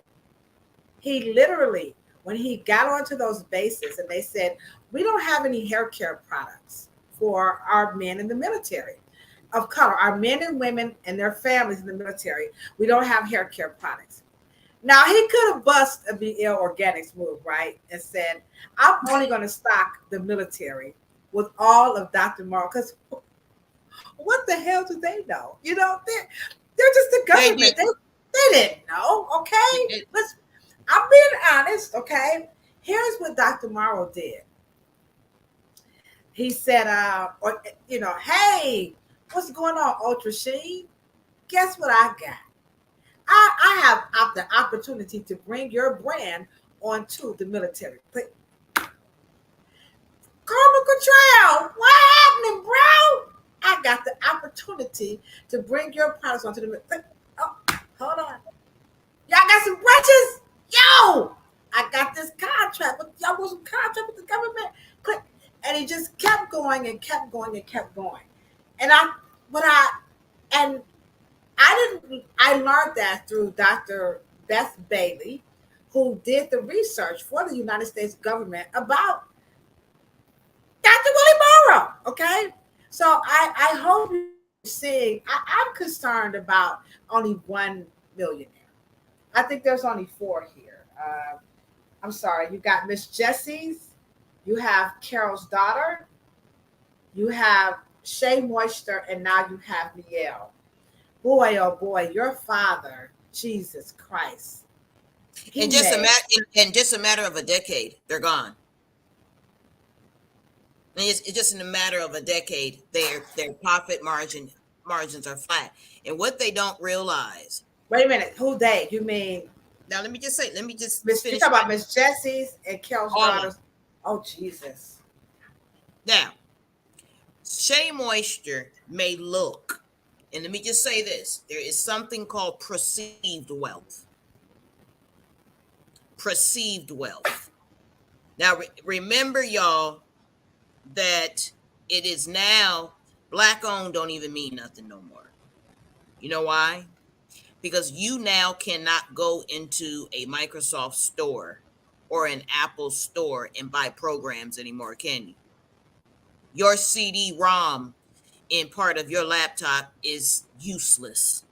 He literally, when he got onto those bases and they said, we don't have any hair care products for our men in the military of color, our men and women and their families in the military, we don't have hair care products. Now he could have bust a BL Organics move, right? And said, I'm only going to stock the military with all of Dr. Morrow, because what the hell do they know? They're just the They government. did. They didn't know. They Okay, did. I'm being honest. Okay, here's what Dr. Morrow did. He said, or hey, what's going on, Ultra Sheen? Guess what I got? I have the opportunity to bring your brand onto the military. Colonel Cottrell, what happening, bro? I got the opportunity to bring your products onto the military. Oh, hold on. Y'all got some brushes? Yo, I got this contract. Y'all want some contract with the government? Click. And he just kept going and kept going and kept going. And and I learned that through Dr. Beth Bailey, who did the research for the United States government about Dr. Willie Morrow. Okay. So I hope you're seeing, I'm concerned about only 1 millionaire. I think there's only four here. I'm sorry. You got Miss Jessie's, you have Carol's daughter, you have Shea Moisture, and now you have Mielle. Boy, oh boy, your father, Jesus Christ, he made. In just a matter of a decade, they're gone. And it's just in a matter of a decade, their profit margins are flat. And what they don't realize. Wait a minute, who they? You mean Now, let me just Miss? You finish talk about Miss Jessie's and Carol's all of daughters? Oh Jesus! now. Shea Moisture may look, and let me just say this: there is something called perceived wealth. Perceived wealth. Now, remember, y'all, that it is now black owned don't even mean nothing no more. You know why? Because you now cannot go into a Microsoft store or an Apple store and buy programs anymore, can you? Your CD-ROM in part of your laptop is useless.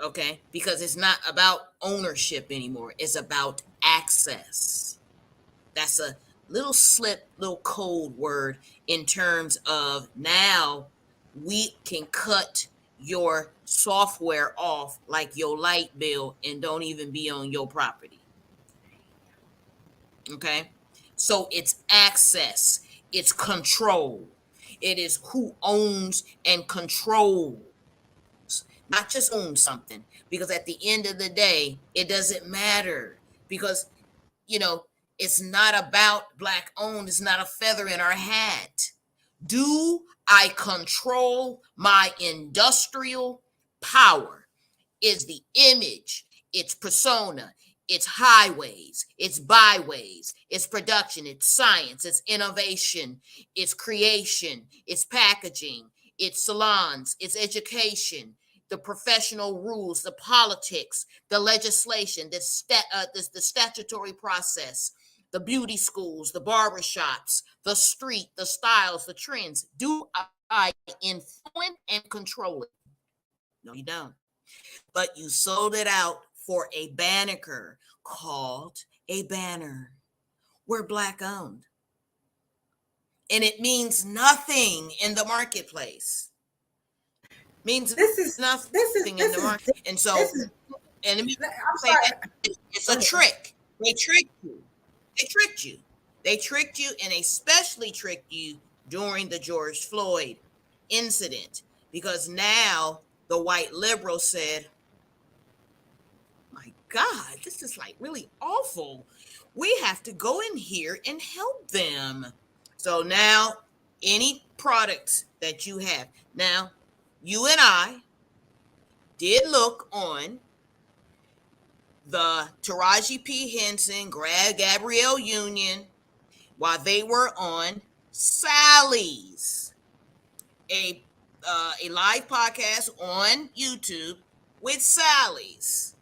Okay? Because it's not about ownership anymore, it's about access. That's a little code word in terms of now we can cut your software off like your light bill and don't even be on your property. Okay? So it's access, it's control. It is who owns and controls, not just own something. Because at the end of the day, it doesn't matter. Because, you know, it's not about black owned, it's not a feather in our hat. Do I control my industrial power? Is the image, its persona, its highways, its byways, its production, its science, its innovation, its creation, its packaging, its salons, its education, the professional rules, the politics, the legislation, the statutory process, the beauty schools, the barbershops, the street, the styles, the trends. Do I influence and control it? No, you don't. But you sold it out for a banner called a banner. We're black owned. And it means nothing in the marketplace. Means This is nothing this is in this the is market. And so, this is. and let me I'm say that sorry. it's Go a ahead. trick. They tricked you. They tricked you. They tricked you, and especially tricked you during the George Floyd incident, because now the white liberal said, my God, this is like really awful. We have to go in here and help them. So now, any products that you have, now, you and I did look on the Taraji P. Henson, Gabrielle Union, while they were on Sally's, a a live podcast on YouTube with Sally's.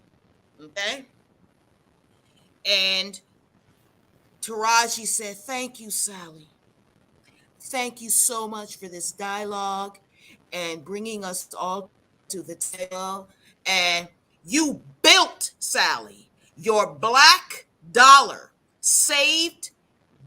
Okay, and Taraji said, "Thank you, Sally. Thank you so much for this dialogue and bringing us all to the table. And you built, Sally. Your black dollar saved,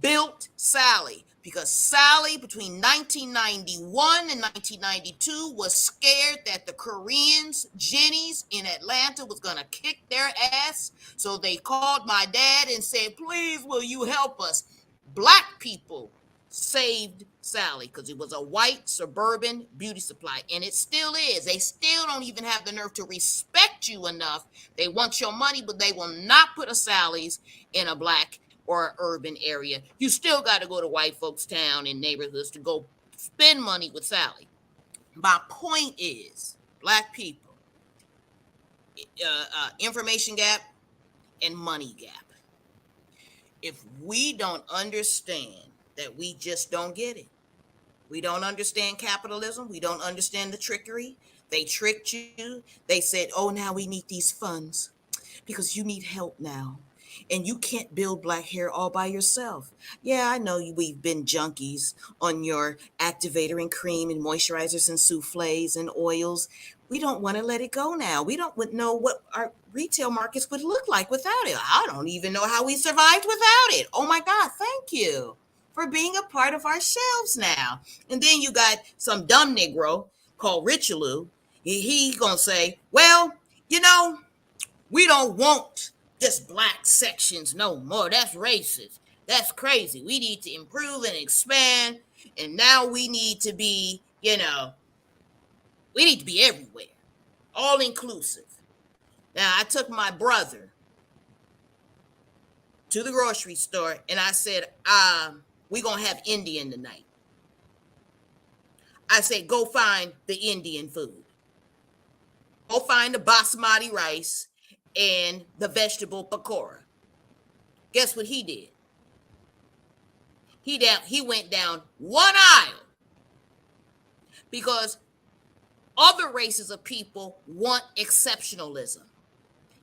built Sally. Because Sally, between 1991 and 1992, was scared that the Koreans, Jenny's in Atlanta, was going to kick their ass. So they called my dad and said, please, will you help us? Black people saved Sally because it was a white suburban beauty supply, and it still is. They still don't even have the nerve to respect you enough. They want your money, but they will not put a Sally's in a black or urban area. You still got to go to white folks' town and neighborhoods to go spend money with Sally. My point is, black people, information gap and money gap. If we don't understand that, we just don't get it. We don't understand capitalism. We don't understand the trickery. They tricked you. They said, oh, now we need these funds because you need help now. And you can't build black hair all by yourself. Yeah, I know we've been junkies on your activator and cream and moisturizers and souffles and oils. We don't want to let it go now. We don't know what our retail markets would look like without it. I don't even know how we survived without it. Oh my God, thank you for being a part of our shelves now. And then you got some dumb Negro called Richelieu. He gonna say, well, you know, we don't want just black sections no more. That's racist. That's crazy. We need to improve and expand. And now we need to be, we need to be everywhere, all inclusive. Now, I took my brother to the grocery store and I said, we're going to have Indian tonight. I said, go find the Indian food. Go find the basmati rice and the vegetable pakora. Guess what he did? He went down one aisle because other races of people want exceptionalism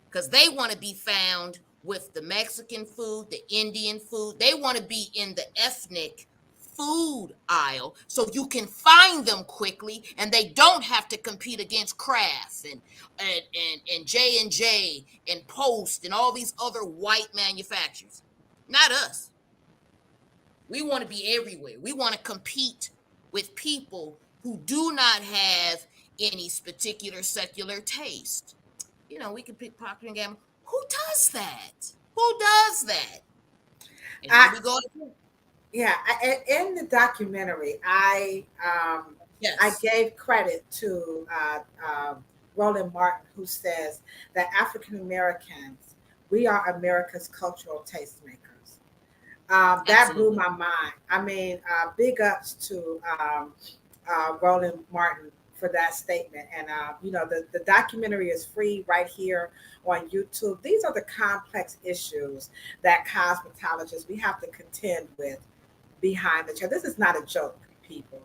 because they want to be found with the Mexican food, the Indian food. They want to be in the ethnic food aisle so you can find them quickly and they don't have to compete against Kraft and J&J and Post and all these other white manufacturers. Not us. We want to be everywhere. We want to compete with people who do not have any particular secular taste. We can pick Procter and Gamble. Who does that? Who does that? And here we go again. Yeah, in the documentary, I gave credit to Roland Martin, who says that African Americans, we are America's cultural tastemakers. That blew my mind. I mean, big ups to Roland Martin for that statement. And, the documentary is free right here on YouTube. These are the complex issues that cosmetologists, we have to contend with behind the chair. This is not a joke, people.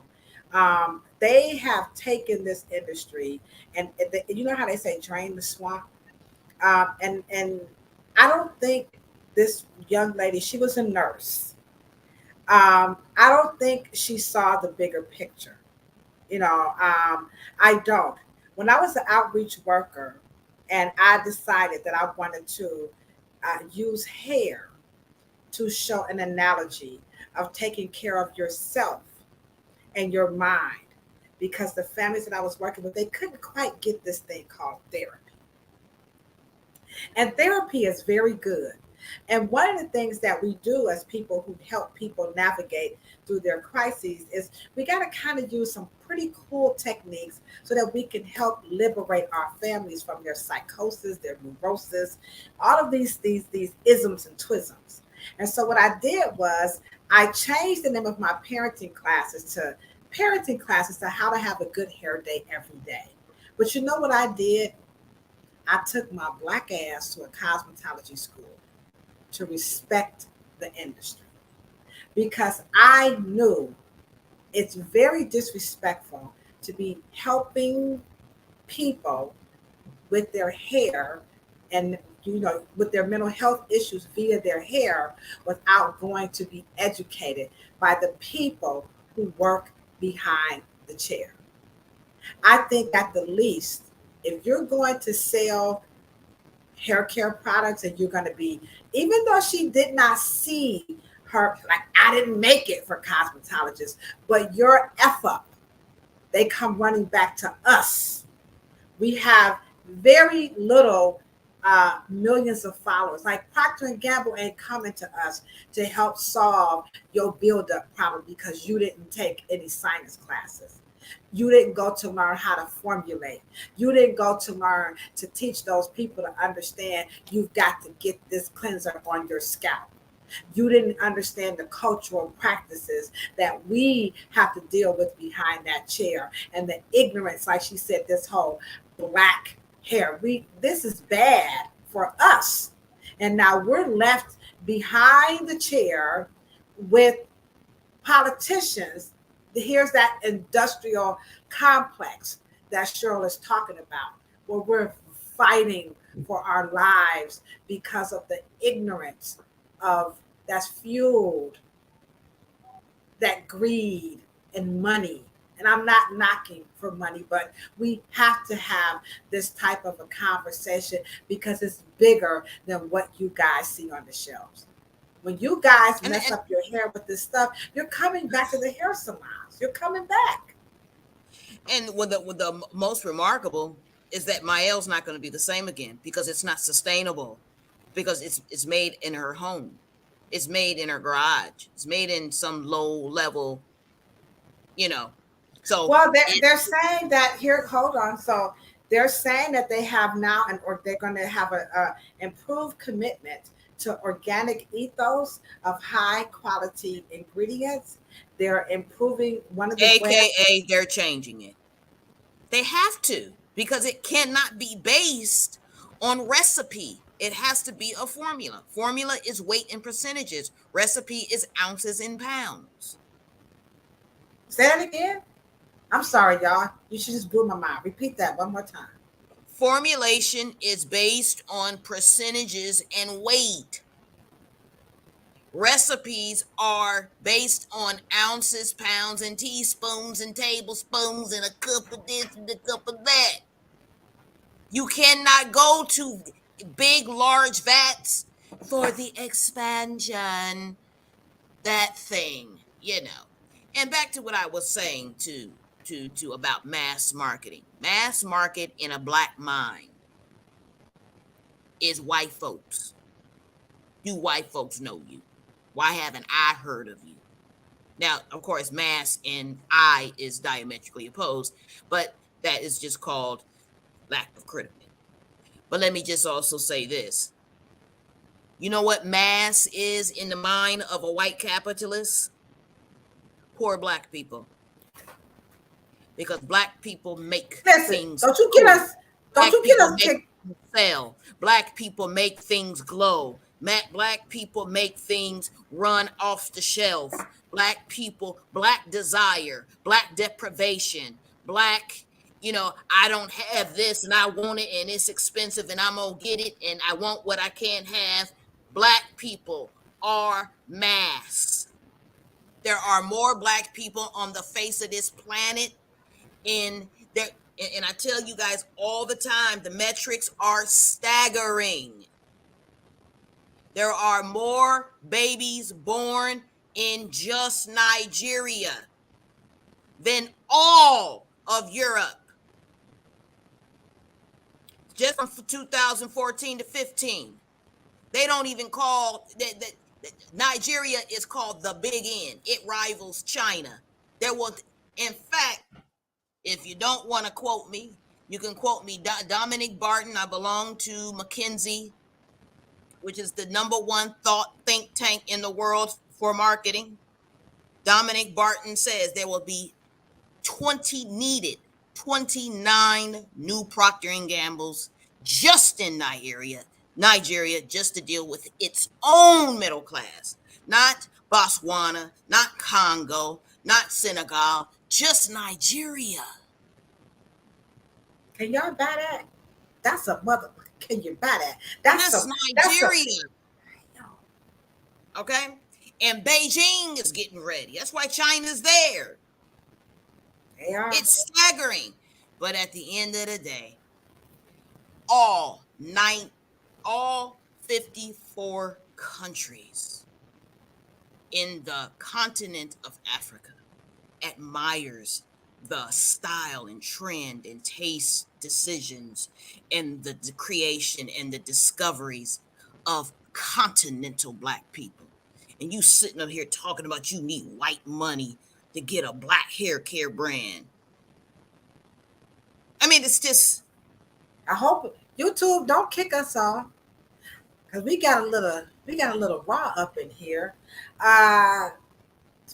They have taken this industry and you know how they say, drain the swamp. And I don't think this young lady, she was a nurse. I don't think she saw the bigger picture. I don't. When I was an outreach worker and I decided that I wanted to use hair to show an analogy of taking care of yourself and your mind, because the families that I was working with, they couldn't quite get this thing called therapy. And therapy is very good. And one of the things that we do as people who help people navigate through their crises is we got to kind of use some pretty cool techniques so that we can help liberate our families from their psychosis, their neurosis, all of these isms and twisms. And so what I did was I changed the name of my parenting classes to how to have a good hair day every day. But you know what I did? I took my black ass to a cosmetology school to respect the industry, because I knew it's very disrespectful to be helping people with their hair and with their mental health issues via their hair without going to be educated by the people who work behind the chair. I think at the least, if you're going to sell hair care products and you're going to be, even though she did not see her, like, I didn't make it for cosmetologists, but your F up, they come running back to us. We have very little millions of followers. Like Procter and Gamble ain't coming to us to help solve your buildup problem because you didn't take any science classes. You didn't go to learn how to formulate. You didn't go to learn to teach those people to understand you've got to get this cleanser on your scalp. You didn't understand the cultural practices that we have to deal with behind that chair and the ignorance, like she said, this whole black hair. This is bad for us. And now we're left behind the chair with politicians. Here's that industrial complex that Cheryl is talking about, where we're fighting for our lives because of the ignorance of that's fueled that greed and money. And I'm not knocking for money, but we have to have this type of a conversation because it's bigger than what you guys see on the shelves. When you guys and mess and up your hair with this stuff, you're coming back to the hair salons. You're coming back. and with the most remarkable is that Mielle's not going to be the same again because it's not sustainable, because it's made in her home, it's made in her garage, it's made in some low level, you know. So Well, it they're saying that here. Hold on. So they're saying that they have now, and or they're going to have a improved commitment to organic ethos of high quality ingredients. They're improving one of the brands. AKA they're changing it. They have to, because it cannot be based on recipe. It has to be a formula. Formula is weight in percentages. Recipe is ounces in pounds. Say that again. I'm sorry, y'all. You should just blew my mind. Repeat that one more time. Formulation is based on percentages and weight. Recipes are based on ounces, pounds, and teaspoons and tablespoons and a cup of this and a cup of that. You cannot go to big, large vats for the expansion, that thing, you know. And back to what I was saying to about mass marketing. Mass market in a black mind is white folks. Do white folks know you? Why haven't I heard of you? Now, of course, mass and I is diametrically opposed, but that is just called lack of critical. But let me just also say this. You know what mass is in the mind of a white capitalist? Poor black people. Because black people make Listen, things don't you get cool. us, don't Black you get people us make kicked. things sell. Black people make things glow. Black people make things run off the shelf. Black people, black desire, black deprivation, black, I don't have this and I want it and it's expensive and I'm gonna get it and I want what I can't have. Black people are mass. There are more black people on the face of this planet in there. And I tell you guys all the time, the metrics are staggering. There are more babies born in just Nigeria than all of Europe. Just from 2014 to 15. They don't even call that Nigeria is called the Big N. It rivals China. There was, in fact, if you don't want to quote me, you can quote me. Dominic Barton. I belong to McKinsey, which is the number one thought think tank in the world for marketing. Dominic Barton says there will be 29 new Procter and Gambles just in Nigeria, just to deal with its own middle class, not Botswana, not Congo, not Senegal, just Nigeria. Can y'all buy that? That's a mother. Can you buy that? That's Just a that's a Nigeria. Okay? And Beijing is getting ready. That's why China's there. they are. It's staggering. But at the end of the day, all nine, all 54 countries in the continent of Africa admires the style and trend and taste decisions and the creation and the discoveries of continental black people. And you sitting up here talking about you need white money to get a black hair care brand. I mean, it's just I hope YouTube don't kick us off because we got a little raw up in here. Uh,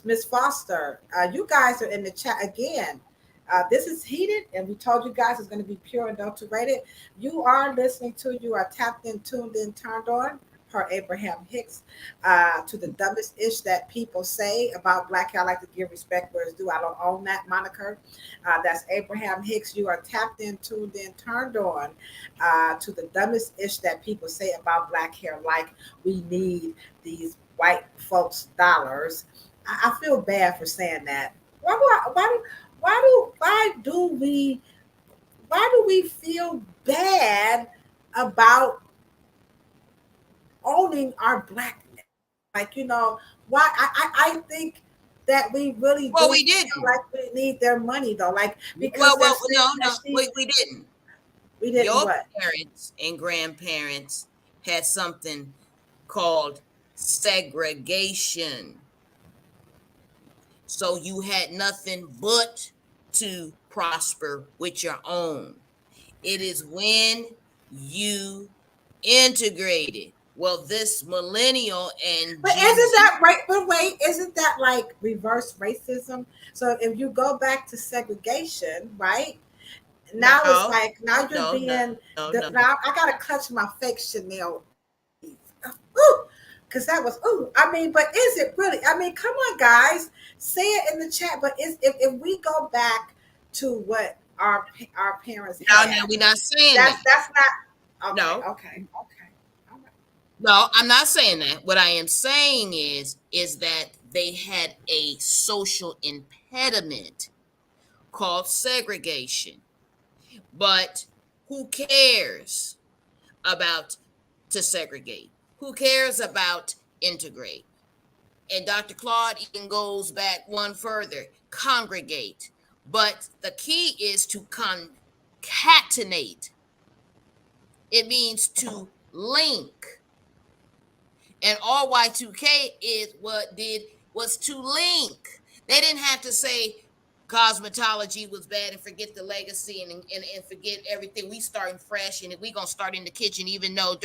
Miss Foster, you guys are in the chat again. This is heated, and we told you guys it's going to be pure adulterated. You are listening to, you are tapped in, tuned in, turned on. Per Abraham Hicks, to the dumbest ish that people say about black hair. I like to give respect where it's due. I don't own that moniker. That's Abraham Hicks. You are tapped in, tuned in, turned on to the dumbest ish that people say about black hair. Like we need these white folks' dollars. I feel bad for saying that. Why do we feel bad about owning our blackness? Like, why I think that we really well, do we feel didn't. like we need their money though. Like because Well, they're well, saying no, that no, we didn't. we didn't Your what? parents and grandparents had something called segregation. So you had nothing but to prosper with your own. It is when you integrated. Well, this millennial and But Gen isn't Z. that right? But wait, isn't that like reverse racism? So if you go back to segregation, right? Now it's No, like now you're no, no, being no, no. now I gotta clutch my fake Chanel teeth. Because that was ooh. I mean, but is it really? I mean, come on, guys, say it in the chat. But if we go back to what our parents No, had, we're not saying that's that. that's not okay. No, Okay, okay. All right. no, I'm not saying that. What I am saying is that they had a social impediment called segregation. But who cares about to segregate? Who cares about integrate? And Dr. Claude even goes back one further, congregate. But the key is to concatenate. It means to link. And all Y2K is what did was to link. They didn't have to say cosmetology was bad and forget the legacy and forget everything. We starting fresh and we gonna start in the kitchen, even though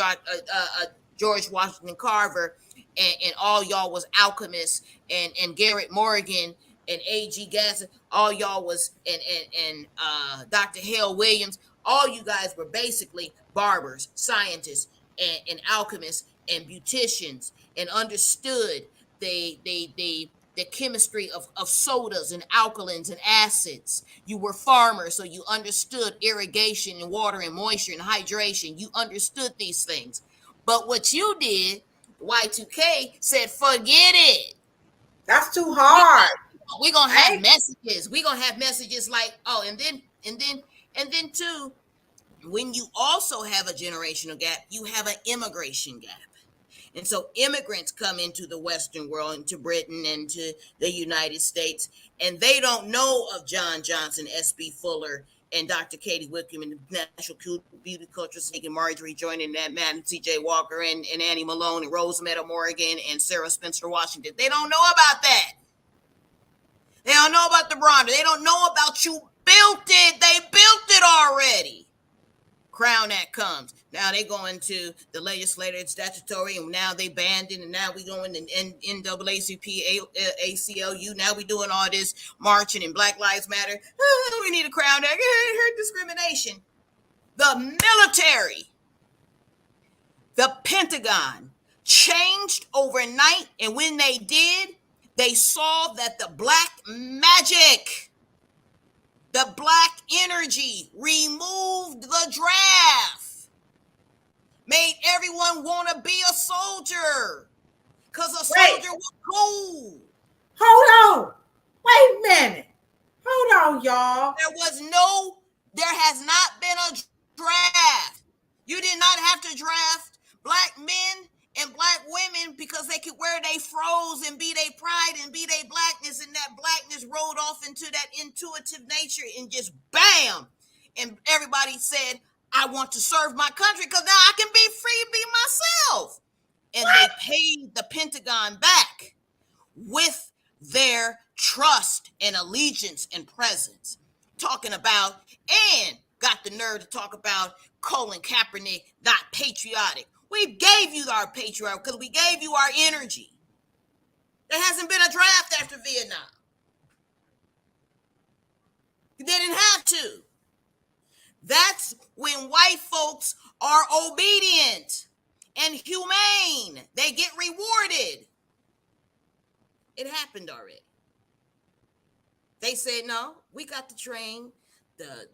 George Washington Carver and all y'all was alchemists and Garrett Morgan and A.G. Gasson, all y'all was and Dr. Hale Williams, all you guys were basically barbers, scientists, and alchemists and beauticians and understood the chemistry of sodas and alkalins and acids. You were farmers, so you understood irrigation and water and moisture and hydration. You understood these things. But what you did, Y2K said, forget it. That's too We hard. we gonna have Right? messages. We gonna have messages like, oh, and then too, when you also have a generational gap, you have an immigration gap. And so immigrants come into the Western world, into Britain and to the United States, and they don't know of John Johnson, S.B. Fuller, and Dr. Katie Wickham, and the National Beauty Culture League, and Marjorie joining that man, C.J. Walker, and Annie Malone, and Rose Meadow Morgan, and Sarah Spencer Washington. They don't know about that. They don't know about the Bronner. They don't know about you built it. They built it already. Crown Act comes. Now they go into the legislative statutory, and now they banned it, and now we going in NAACP, ACLU. Now we doing all this marching and Black Lives Matter. We need a Crown Act. Hurt discrimination. The military, the Pentagon changed overnight, and when they did, they saw that the black magic, the black energy removed the draft, made everyone want to be a soldier because a Wait, soldier was cool. hold on. Wait a minute. Hold on, y'all. There has not been a draft. You did not have to draft black men and black women because they could wear they froze and be their pride and be their blackness, and that blackness rolled off into that intuitive nature and just bam. and everybody said, I want to serve my country because now I can be free to be myself. And they paid the Pentagon back with their trust and allegiance and presence. Talking about, and got the nerve to talk about Colin Kaepernick not patriotic. We gave you our patriotic because we gave you our energy. There hasn't been a draft after Vietnam. You didn't have to. That's when white folks are obedient and humane. They get rewarded. It happened already. They said, no, we got to train the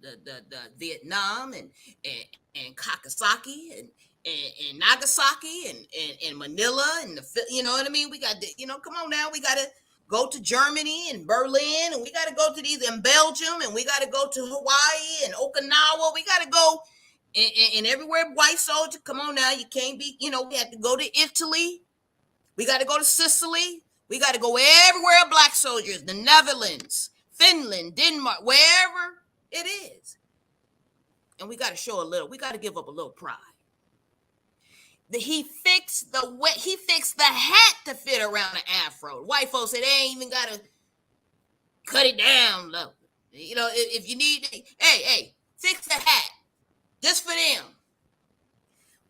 Vietnam and Kakasaki and Nagasaki and Manila and you know what I mean? We got to, come on now. We got to go to Germany and Berlin, and we got to go to these in Belgium, and we got to go to Hawaii and Okinawa. We got to go and everywhere white soldier. Come on now. You can't be, we have to go to Italy. We got to go to Sicily. We got to go everywhere black soldiers, the Netherlands, Finland, Denmark, wherever it is. And we got to show we got to give up a little pride. He fixed the hat to fit around the afro. White folks said they ain't even got to cut it down low. If you need, hey, fix the hat just for them.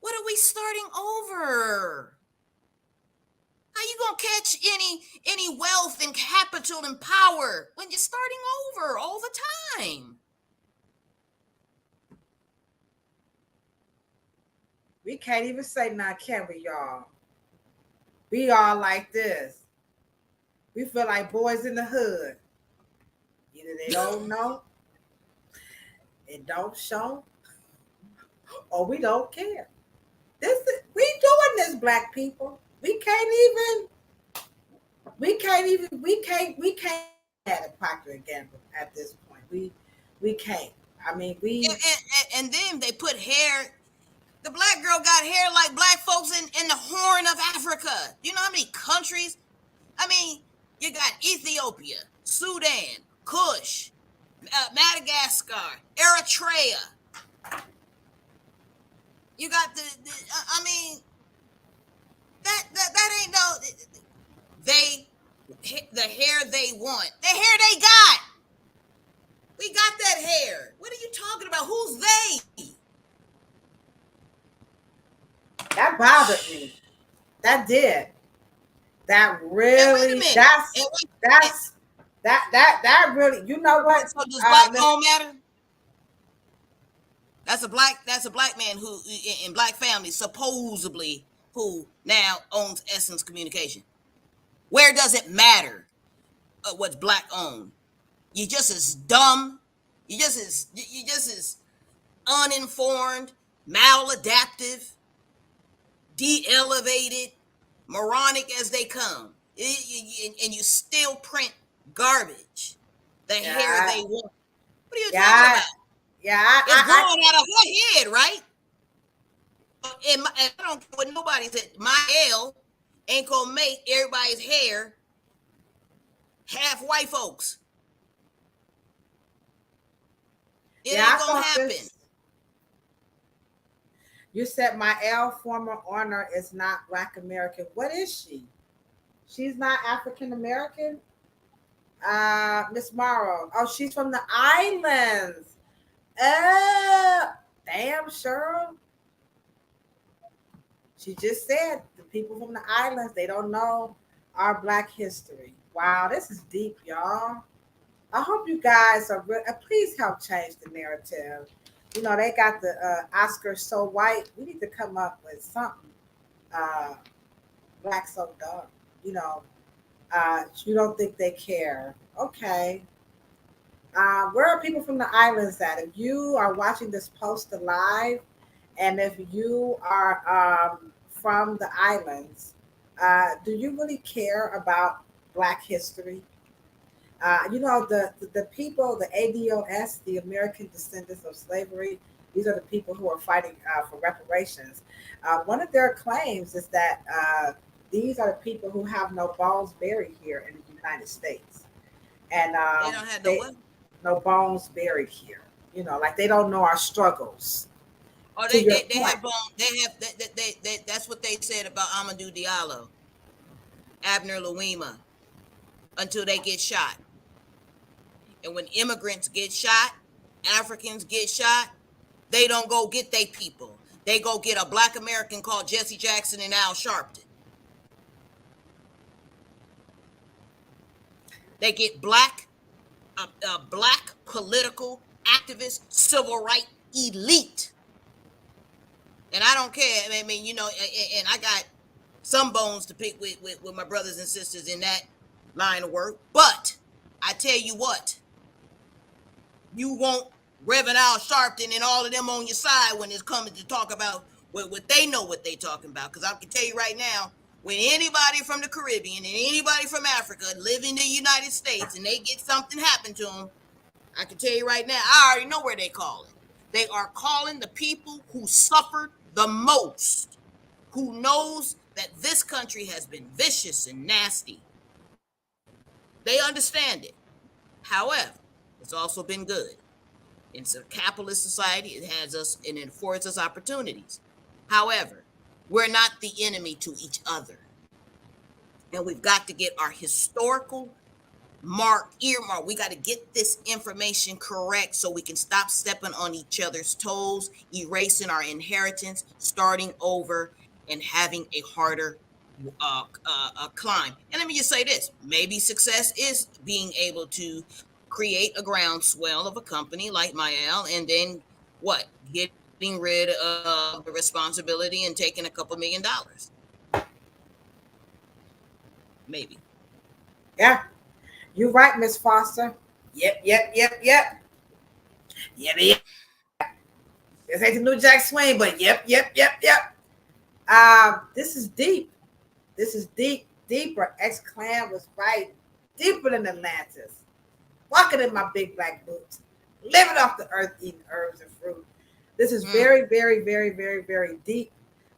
What are we starting over? How you gonna catch any wealth and capital and power when you're starting over all the time? We can't even say nothing, can we, y'all? We all like this. We feel like boys in the hood. Either they don't know, it don't show, or we don't care. We doing this, black people. We can't add a Procter and Gamble at this point. We can't. I mean, and then they put hair. The black girl got hair like black folks in the Horn of Africa. You know how many countries? I mean, you got Ethiopia, Sudan, Kush, Madagascar, Eritrea. You got I mean, that ain't no. The hair they want, the hair they got. We got that hair. What are you talking about? Who's they? That bothered me. That did. That really. That really. You know what? So does black don't matter? That's a black man who in black family supposedly who now owns Essence Communication. Where does it matter what's black owned? You're just as dumb. You just as uninformed, maladaptive, de-elevated, moronic as they come. And you still print garbage. The hair they want. What are you talking about? Yeah, it's growing out of her head, right? And I don't care what nobody said. Mielle ain't gonna make everybody's hair half white folks. It ain't gonna happen. You said Mielle, former owner, is not Black American. What is she? She's not African American? Miss Morrow. Oh, she's from the islands. Damn, Cheryl. She just said the people from the islands, they don't know our Black history. Wow, this is deep, y'all. I hope you guys are please help change the narrative. You know, they got the Oscar so white. We need to come up with something. Black so dumb. You know, you don't think they care. Okay. Where are people from the islands at? If you are watching this post live, and if you are from the islands, do you really care about Black history? You know, the people, the ADOS, the American Descendants of Slavery, these are the people who are fighting for reparations. One of their claims is that these are the people who have no bones buried here in the United States. And they don't have no bones buried here. Like they don't know our struggles. Oh, To your they point. have that's what they said about Amadou Diallo, Abner Louima, until they get shot. And when immigrants get shot, Africans get shot, they don't go get their people. They go get a black American called Jesse Jackson and Al Sharpton. They get black political activist, civil right elite. And I don't care. I mean, and I got some bones to pick with my brothers and sisters in that line of work. But I tell you what, you want Reverend Al Sharpton and all of them on your side when it's coming to talk about what they know what they talking about. Because I can tell you right now, when anybody from the Caribbean and anybody from Africa live in the United States and they get something happen to them, I can tell you right now, I already know where they calling. They are calling the people who suffered the most, who knows that this country has been vicious and nasty. They understand it. However, it's also been good. It's a capitalist society. It has us and it affords us opportunities. However, we're not the enemy to each other. And we've got to get our historical earmark. We got to get this information correct so we can stop stepping on each other's toes, erasing our inheritance, starting over, and having a harder climb. And let me just say this: maybe success is being able to create a groundswell of a company like Mielle, and then what? Getting rid of the responsibility and taking a couple $1,000,000. Maybe. Yeah, you're right, Miss Foster. Yep, yep, yep, yep. Yep, yep. This ain't the new Jack Swain, but yep, yep, yep, yep. This is deep. This is deep, deeper. X Clan was right, deeper than Atlantis. Walking in my big black boots, living off the earth, eating herbs and fruit. This is very, very, very, very, very deep.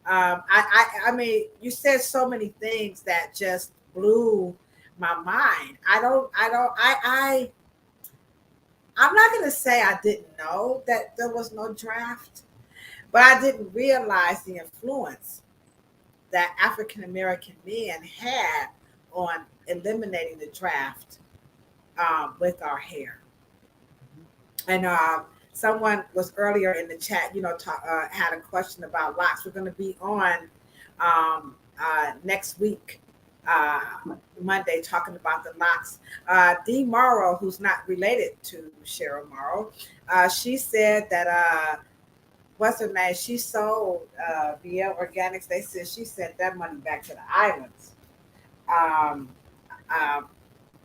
I mean, you said so many things that just blew my mind. I'm not gonna say I didn't know that there was no draft, but I didn't realize the influence that African American men had on eliminating the draft with our hair. And someone was earlier in the chat, had a question about locks. We're going to be on next week, uh, Monday, talking about the locks. Dee Morrow, who's not related to Cheryl Morrow, she said that what's her name? She sold Mielle Organics. They said she sent that money back to the islands. Um, um,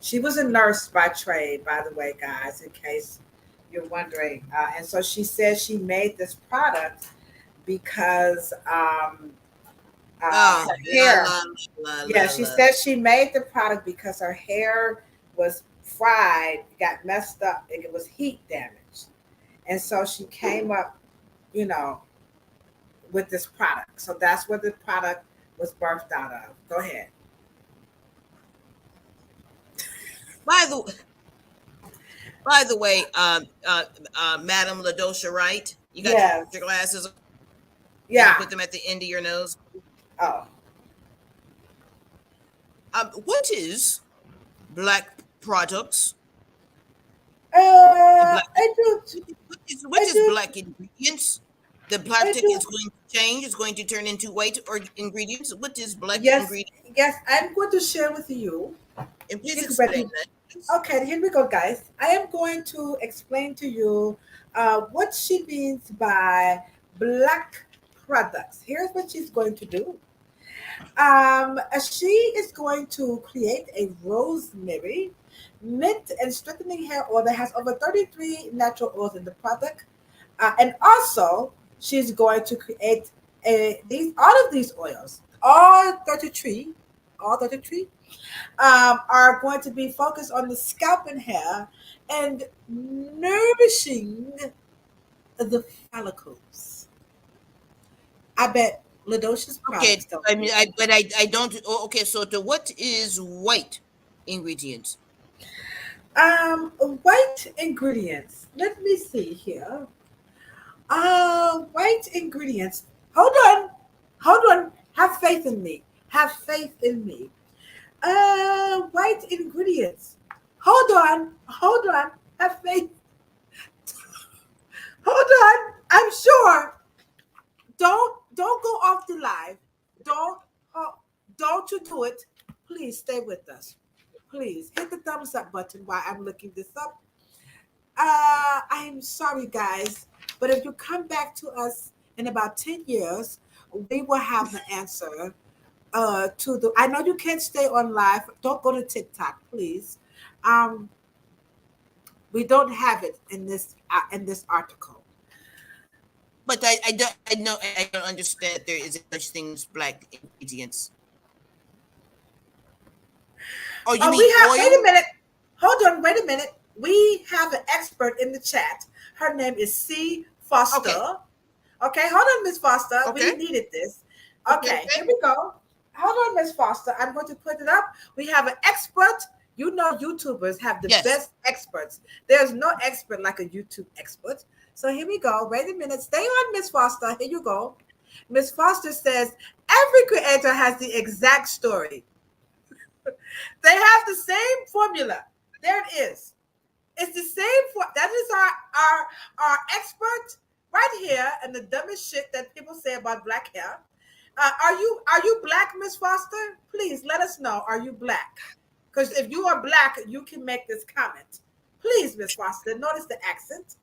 she was a nurse by trade, by the way, guys, in case you're wondering. And so she said she made this product because Oh, her la hair. la la Yeah, la she la. said she made the product because her hair was fried, got messed up, and it was heat damaged. And so she came up, you know, with this product. So that's where the product was birthed out of. Go ahead. By the by the way, Madam Ladosha Wright, you got your Yes. glasses. Can you Yeah. put them at the end of your nose? Oh. What is black products and black? I do. What I is do. black ingredients? The I plastic do. is going to change. It's going to turn into white or ingredients. What is black Yes. ingredient? Yes. I'm going to share with you. And please You can explain ready. that. Please. Okay. Here we go, guys. I am going to explain to you what she means by black products. Here's what she's going to do. She is going to create a rosemary mint and strengthening hair oil that has over 33 natural oils in the product. And also, she's going to create all of these oils, all 33, are going to be focused on the scalp and hair and nourishing the follicles. I bet Ladosha's Okay. products don't I do mean, that. I don't. Oh, okay. So, what is white ingredients? White ingredients. Let me see here. White ingredients. Hold on. Hold on. Have faith in me. Have faith in me. White ingredients. Hold on. Hold on. Have faith. Hold on. I'm sure. Don't go off the live. Don't oh, don't you do it. Please stay with us. Please hit the thumbs up button while I'm looking this up. I'm sorry, guys, but if you come back to us in about 10 years, we will have the answer to the. I know you can't stay on live. Don't go to TikTok, please. Um, we don't have it in this article. But I know I don't understand that there is such thing as black ingredients. Oh, you We mean have. Wait a oil? minute. Hold on. Wait a minute. We have an expert in the chat. Her name is C. Okay, Foster. Okay, hold on, Miss Foster. okay, We needed this. okay, Okay, okay. here we go. Hold on, Miss Foster. I'm going to put it up. We have an expert. You know, YouTubers have the Yes. best experts. There's no expert like a YouTube expert. So here we go. Wait a minute. Stay on, Miss Foster. Here you go. Miss Foster says every creator has the exact story. They have the same formula. There it is. It's the same for that is our expert right here and the dumbest shit that people say about black hair. Are you black, Miss Foster? Please let us know. Are you black? Because if you are black, you can make this comment. Please, Miss Foster. Notice the accent.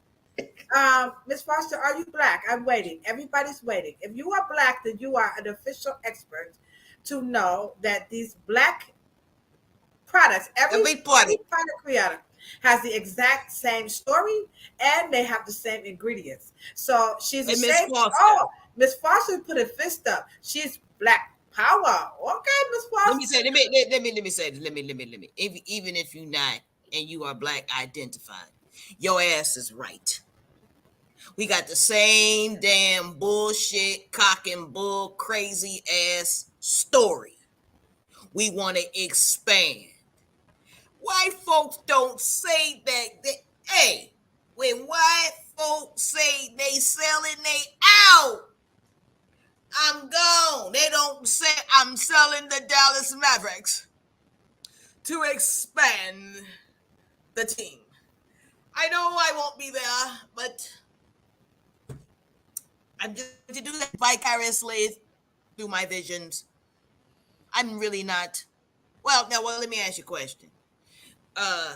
Miss Foster, are you black? I'm waiting. Everybody's waiting. If you are black, then you are an official expert to know that these black products. Every Every party. product creator has the exact same story and they have the same ingredients. So she's And Miss ashamed. Foster. Oh, Miss Foster put a fist up. She's black power. Okay, Miss Let me Foster. say. Let me say this. Let me. Even if you're not and you are black identified, your ass is right. We got the same damn bullshit, cock and bull, crazy ass story. We want to expand. White folks don't say that. Hey, when white folks say they selling, they out. I'm gone. They don't say I'm selling the Dallas Mavericks to expand the team. I know I won't be there, but I'm just going to do that vicariously through my visions. I'm really not. Well, let me ask you a question. Uh,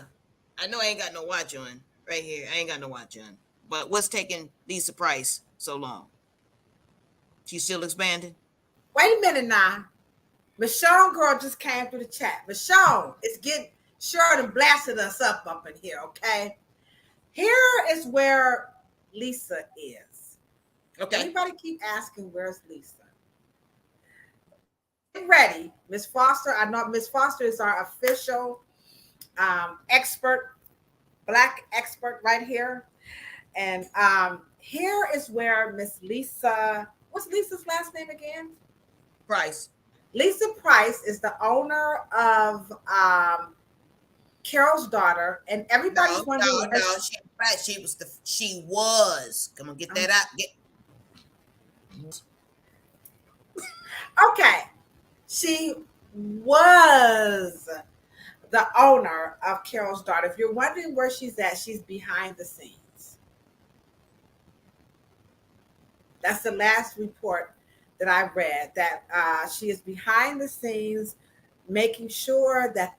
I know I ain't got no watch on right here. I ain't got no watch on. But what's taking Lisa Price so long? She's still expanding. Wait a minute now. Michonne girl just came through the chat. Michonne is getting sure and blasted us up in here, okay? Here is where Lisa is. Okay. Everybody keep asking where's Lisa. Get ready, Miss Foster. I know Miss Foster is our official expert, black expert right here. And here is where Miss Lisa, what's Lisa's last name again? Price. Lisa Price is the owner of Carol's daughter, and everybody's wondering where No. She right. She was the. She was. Come on, get that um, out. Get. okay, she was the owner of Carol's daughter. If you're wondering where she's at, she's behind the scenes. That's the last report that I read. That she is behind the scenes, making sure that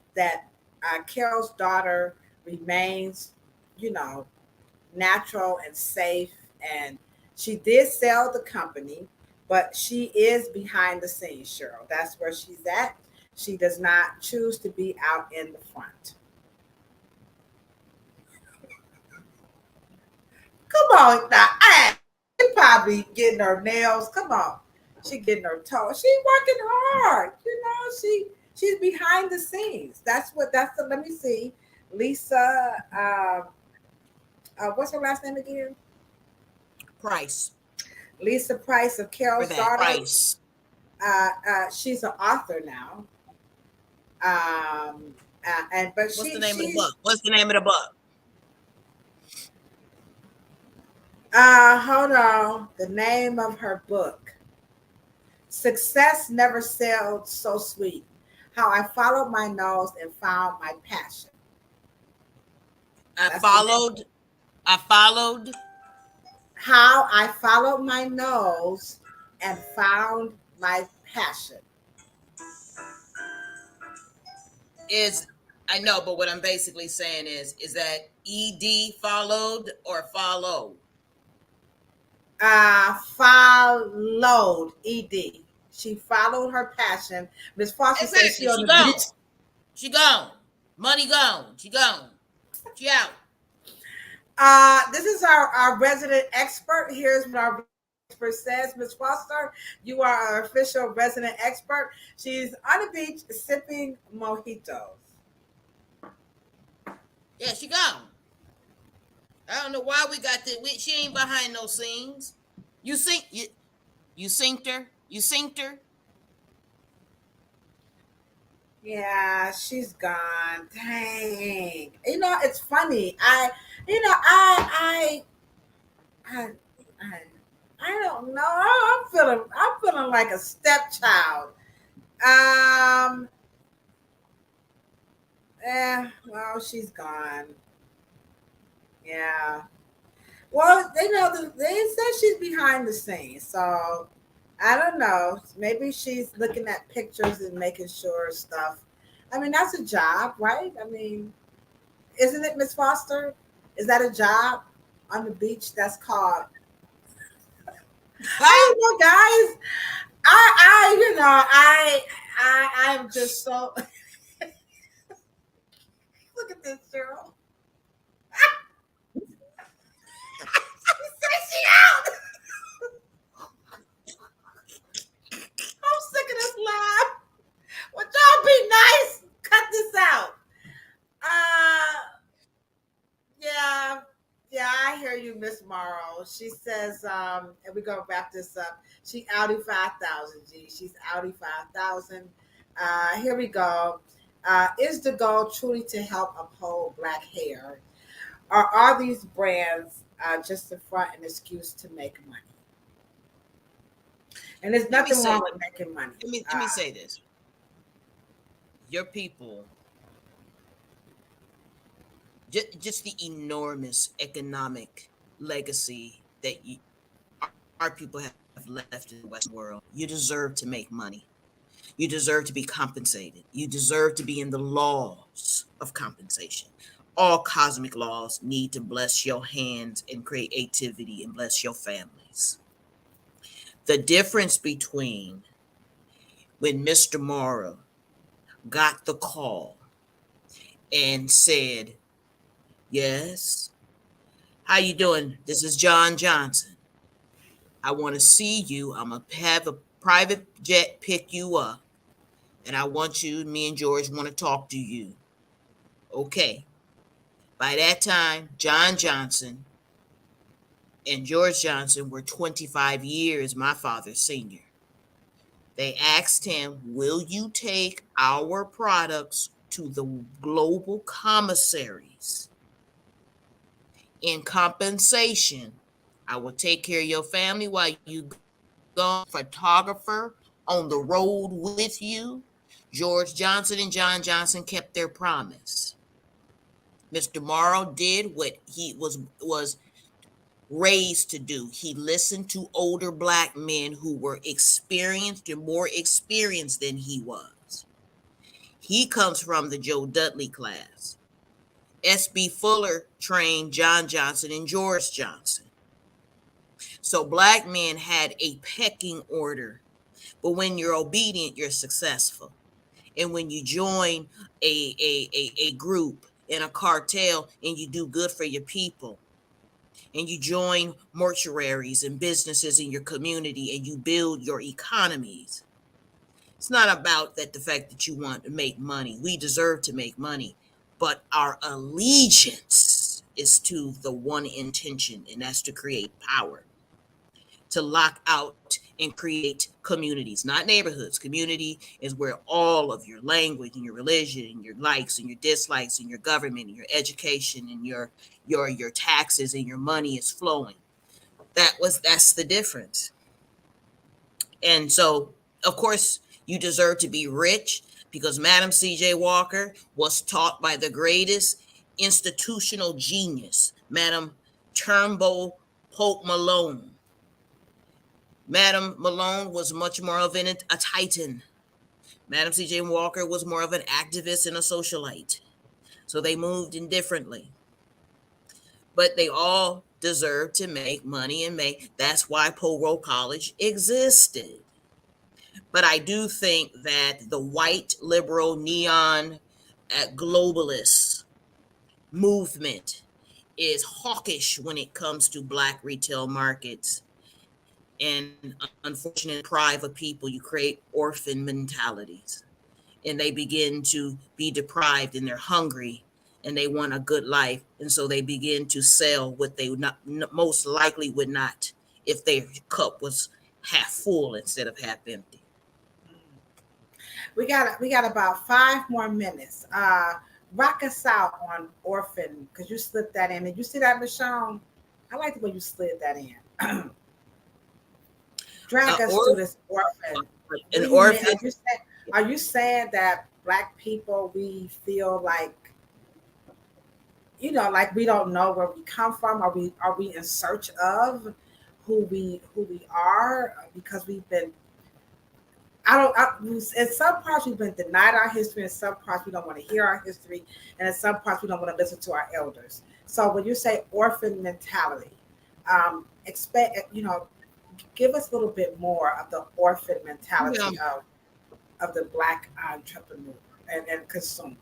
Carol's daughter remains, you know, natural and safe. And she did sell the company, but she is behind the scenes, Cheryl. That's where she's at. She does not choose to be out in the front. Come on now. Hey, she probably getting her nails. Come on. She getting her toes. She working hard. She's behind the scenes. That's the let me see. Lisa, what's her last name again? Price. Lisa Price of For Carol's that daughter. price. She's an author now. Um, And but What's the she name of the she's book? What's the name of the book? hold on. The name of her book, Success Never Sailed So Sweet. How I followed my nose and found my passion. I That's the name. followed. I followed. How I followed my nose and found my passion. Is I know, but what I'm basically saying is that ed followed or follow? Followed ed. She followed her passion. Miss Foster says she Exactly. on She the gone. beach. She gone. Money gone. She gone. She out. This is our resident expert. Here's what our expert says. Miss Foster, you are our official resident expert. She's on the beach sipping mojitos. Yeah, she gone. I don't know why we got this. She ain't behind no scenes. You sink you synced her. You synced her. Yeah, she's gone. Dang. You know, it's funny. I, I, I don't know. I'm feeling like a stepchild. Um, well, she's gone. Yeah. Well, they said she's behind the scenes, so I don't know. Maybe she's looking at pictures and making sure stuff. I mean, that's a job, right? I mean, isn't it, Miss Foster? Is that a job on the beach? That's called. I Huh? don't know, guys. I'm just so. Look at this, Cheryl. She said she out. I'm sick of this laugh. Would y'all be nice? Cut this out. Uh, yeah, yeah, I hear you, Miss Morrow. She says, and we're gonna wrap this up. She outie 5,000. G. She's outie 5,000. Here we go. Is the goal truly to help uphold Black hair, or are these brands just a front and excuse to make money? And there's Let me nothing say. wrong with making money. Let me say this. Your people, just the enormous economic legacy that our people have left in the Western world. You deserve to make money. You deserve to be compensated. You deserve to be in the laws of compensation. All cosmic laws need to bless your hands and creativity and bless your families. The difference between when Mr. Morrow got the call and said, "Yes, how you doing? This is John Johnson. I want to see you. I'm gonna have a private jet pick you up, and I want you. Me and George want to talk to you." Okay. By that time, John Johnson and George Johnson were 25 years my father's senior. They asked him, "Will you take our products to the global commissaries? In compensation, I will take care of your family while you go photographer on the road with you." George Johnson and John Johnson kept their promise. Mr. Morrow did what he was raised to do. He listened to older Black men who were experienced and more experienced than he was. He comes from the Joe Dudley class. S.B. Fuller trained John Johnson and George Johnson. So Black men had a pecking order. But when you're obedient, you're successful. And when you join a group in a cartel and you do good for your people, and you join mortuaries and businesses in your community and you build your economies, it's not about that the fact that you want to make money. We deserve to make money, but our allegiance is to the one intention, and that's to create power, to lock out and create communities, not neighborhoods. Community is where all of your language and your religion and your likes and your dislikes and your government and your education and your taxes and your money is flowing. That's the difference. And so, of course, you deserve to be rich because Madam C.J. Walker was taught by the greatest institutional genius, Madam Turnbull Pope Malone. Madam Malone was much more of a titan. Madam C.J. Walker was more of an activist and a socialite. So they moved indifferently. But they all deserved to make money and make. That's why Poro College existed. But I do think that the white liberal neon globalist movement is hawkish when it comes to black retail markets. And unfortunately, deprive of people, you create orphan mentalities. And they begin to be deprived and they're hungry and they want a good life. And so they begin to sell what they not, most likely would not if their cup was half full instead of half empty. We got about 5 more minutes. Rock us out on orphan because you slipped that in. Did you see that, Michelle? I like the way you slid that in. Drag us Or through this orphan. What an do you mean? orphan. Are you saying that black people we feel like like we don't know where we come from? Are we in search of who we are because we've been in some parts we've been denied our history, in some parts we don't want to hear our history, and in some parts we don't want to listen to our elders. So when you say orphan mentality, expect give us a little bit more of the orphan Yeah. mentality of the black entrepreneur and consumer.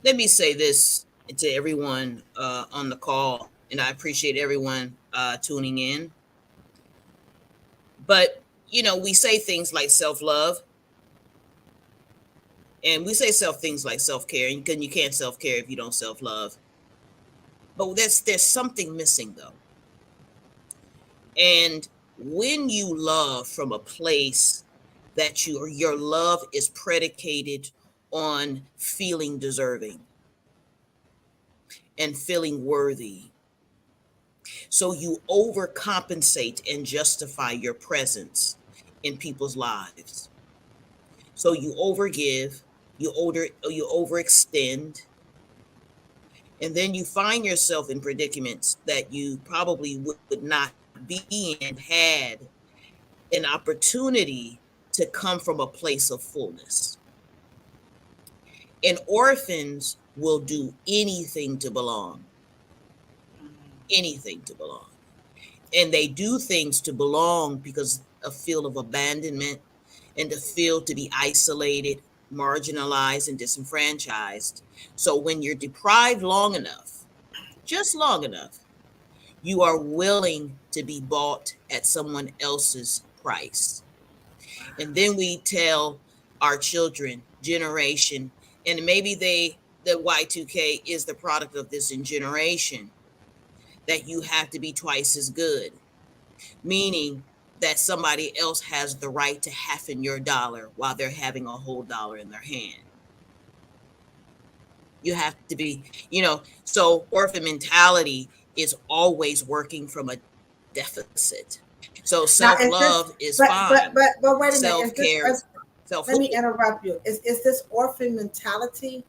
Let me say this to everyone on the call, and I appreciate everyone tuning in. But we say things like self-love, and we say things like self-care, and you can't self-care if you don't self-love. But there's something missing though. And when you love from a place that your love is predicated on feeling deserving and feeling worthy, so you overcompensate and justify your presence in people's lives. So you overgive, you overextend, and then you find yourself in predicaments that you probably would not be in had an opportunity to come from a place of fullness. And orphans will do anything to belong, anything to belong. And they do things to belong because a feel of abandonment and a feel to be isolated, marginalized, and disenfranchised. So when you're deprived long enough, just long enough, you are willing to be bought at someone else's price. And then we tell our children, generation, and maybe the Y2K is the product of this in generation, that you have to be twice as good, meaning that somebody else has the right to half in your dollar while they're having a whole dollar in their hand. You have to be, so orphan mentality is always working from a deficit. So Now is this self-love is but fine. wait a minute. Is this Self-care is let me self-love. interrupt you. Is this orphan mentality?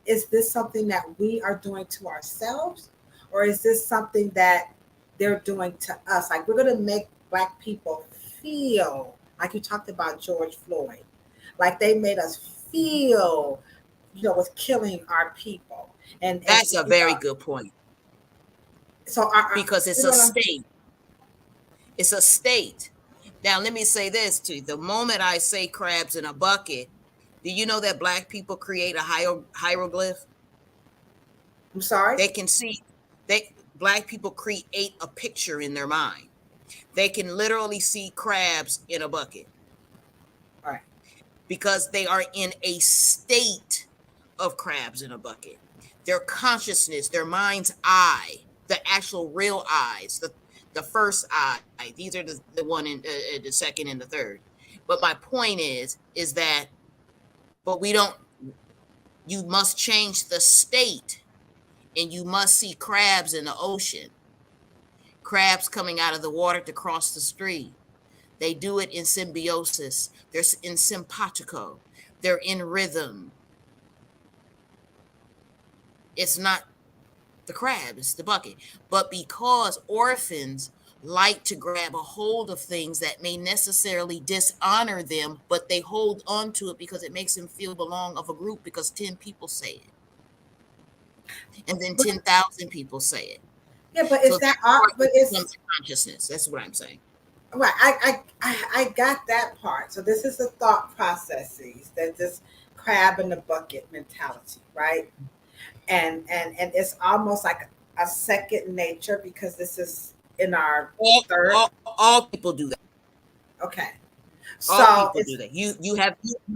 Is this something that we are doing to ourselves? Or is this something that they're doing to us? Like we're gonna make black people feel like you talked about George Floyd. Like they made us feel, with killing our people. And That's a very good point so because it's you a know what I'm state. It's a state. Now, let me say this to you. The moment I say crabs in a bucket, do you know that black people create a hieroglyph? I'm sorry. They can see, black people create a picture in their mind. They can literally see crabs in a bucket All right. because they are in a state of crabs in a bucket. Their consciousness, their mind's eye, the actual real eyes, the first eye. These are the one and the second and the third. But my point is that, but we don't. You must change the state, and you must see crabs in the ocean. Crabs coming out of the water to cross the street. They do it in symbiosis. They're in simpatico. They're in rhythm. It's not the crab, it's the bucket. But because orphans like to grab a hold of things that may necessarily dishonor them, but they hold on to it because it makes them feel belong of a group because 10 people say it. And then 10,000 people say it. Yeah, but So is that therefore but it it's becomes consciousness. That's what I'm saying. right. I got that part. So this is the thought processes that this crab in the bucket mentality, right? And it's almost like a second nature because this is in our All, third. all people do that. Okay, All so people do it's that. You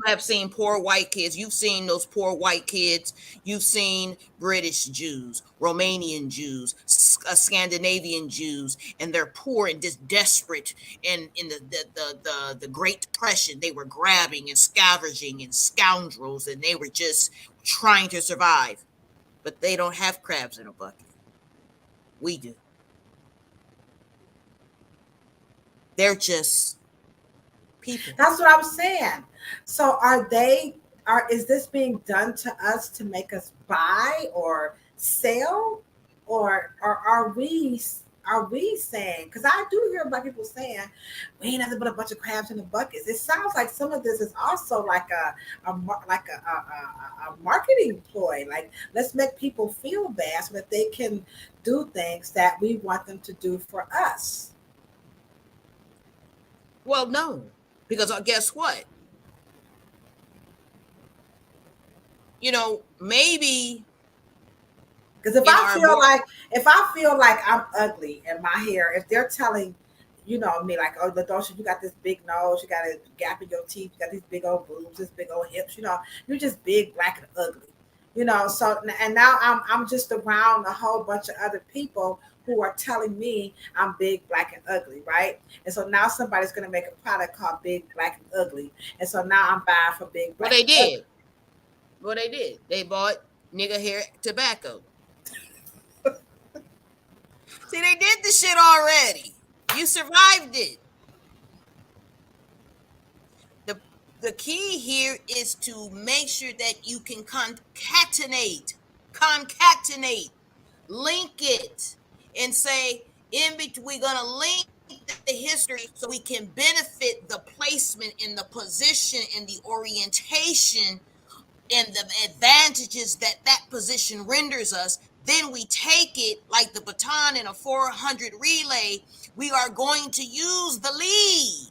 have seen poor white kids. You've seen those poor white kids. You've seen British Jews, Romanian Jews, Scandinavian Jews, and they're poor and just desperate. And in the Great Depression, they were grabbing and scavenging and scoundrels, and they were just trying to survive. But they don't have crabs in a bucket. We do. They're just people. that's what I'm saying. So are they are is this being done to us to make us buy or sell, or are we saying? Because I do hear about people saying we ain't nothing but a bunch of crabs in the buckets. It sounds like some of this is also like a marketing ploy. Like let's make people feel bad so that they can do things that we want them to do for us. Well, no, because guess what? Maybe Because if in I our feel more like I'm ugly in my hair, if they're telling, me like, oh, Ladosha, you got this big nose, you got a gap in your teeth, you got these big old boobs, this big old hips, you're just big, black, and ugly. So and now I'm just around a whole bunch of other people who are telling me I'm big, black, and ugly, right? And so now somebody's gonna make a product called Big, Black, and Ugly, and so now I'm buying for Big, what Black, they and Ugly. did, what they did, they bought nigga hair tobacco. See, they did the shit already. You survived it. The the key here is to make sure that you can concatenate, link it, and say in between we're gonna link the history so we can benefit the placement in the position and the orientation and the advantages that that position renders us. Then we take it like the baton in a 400 relay. We are going to use the lead.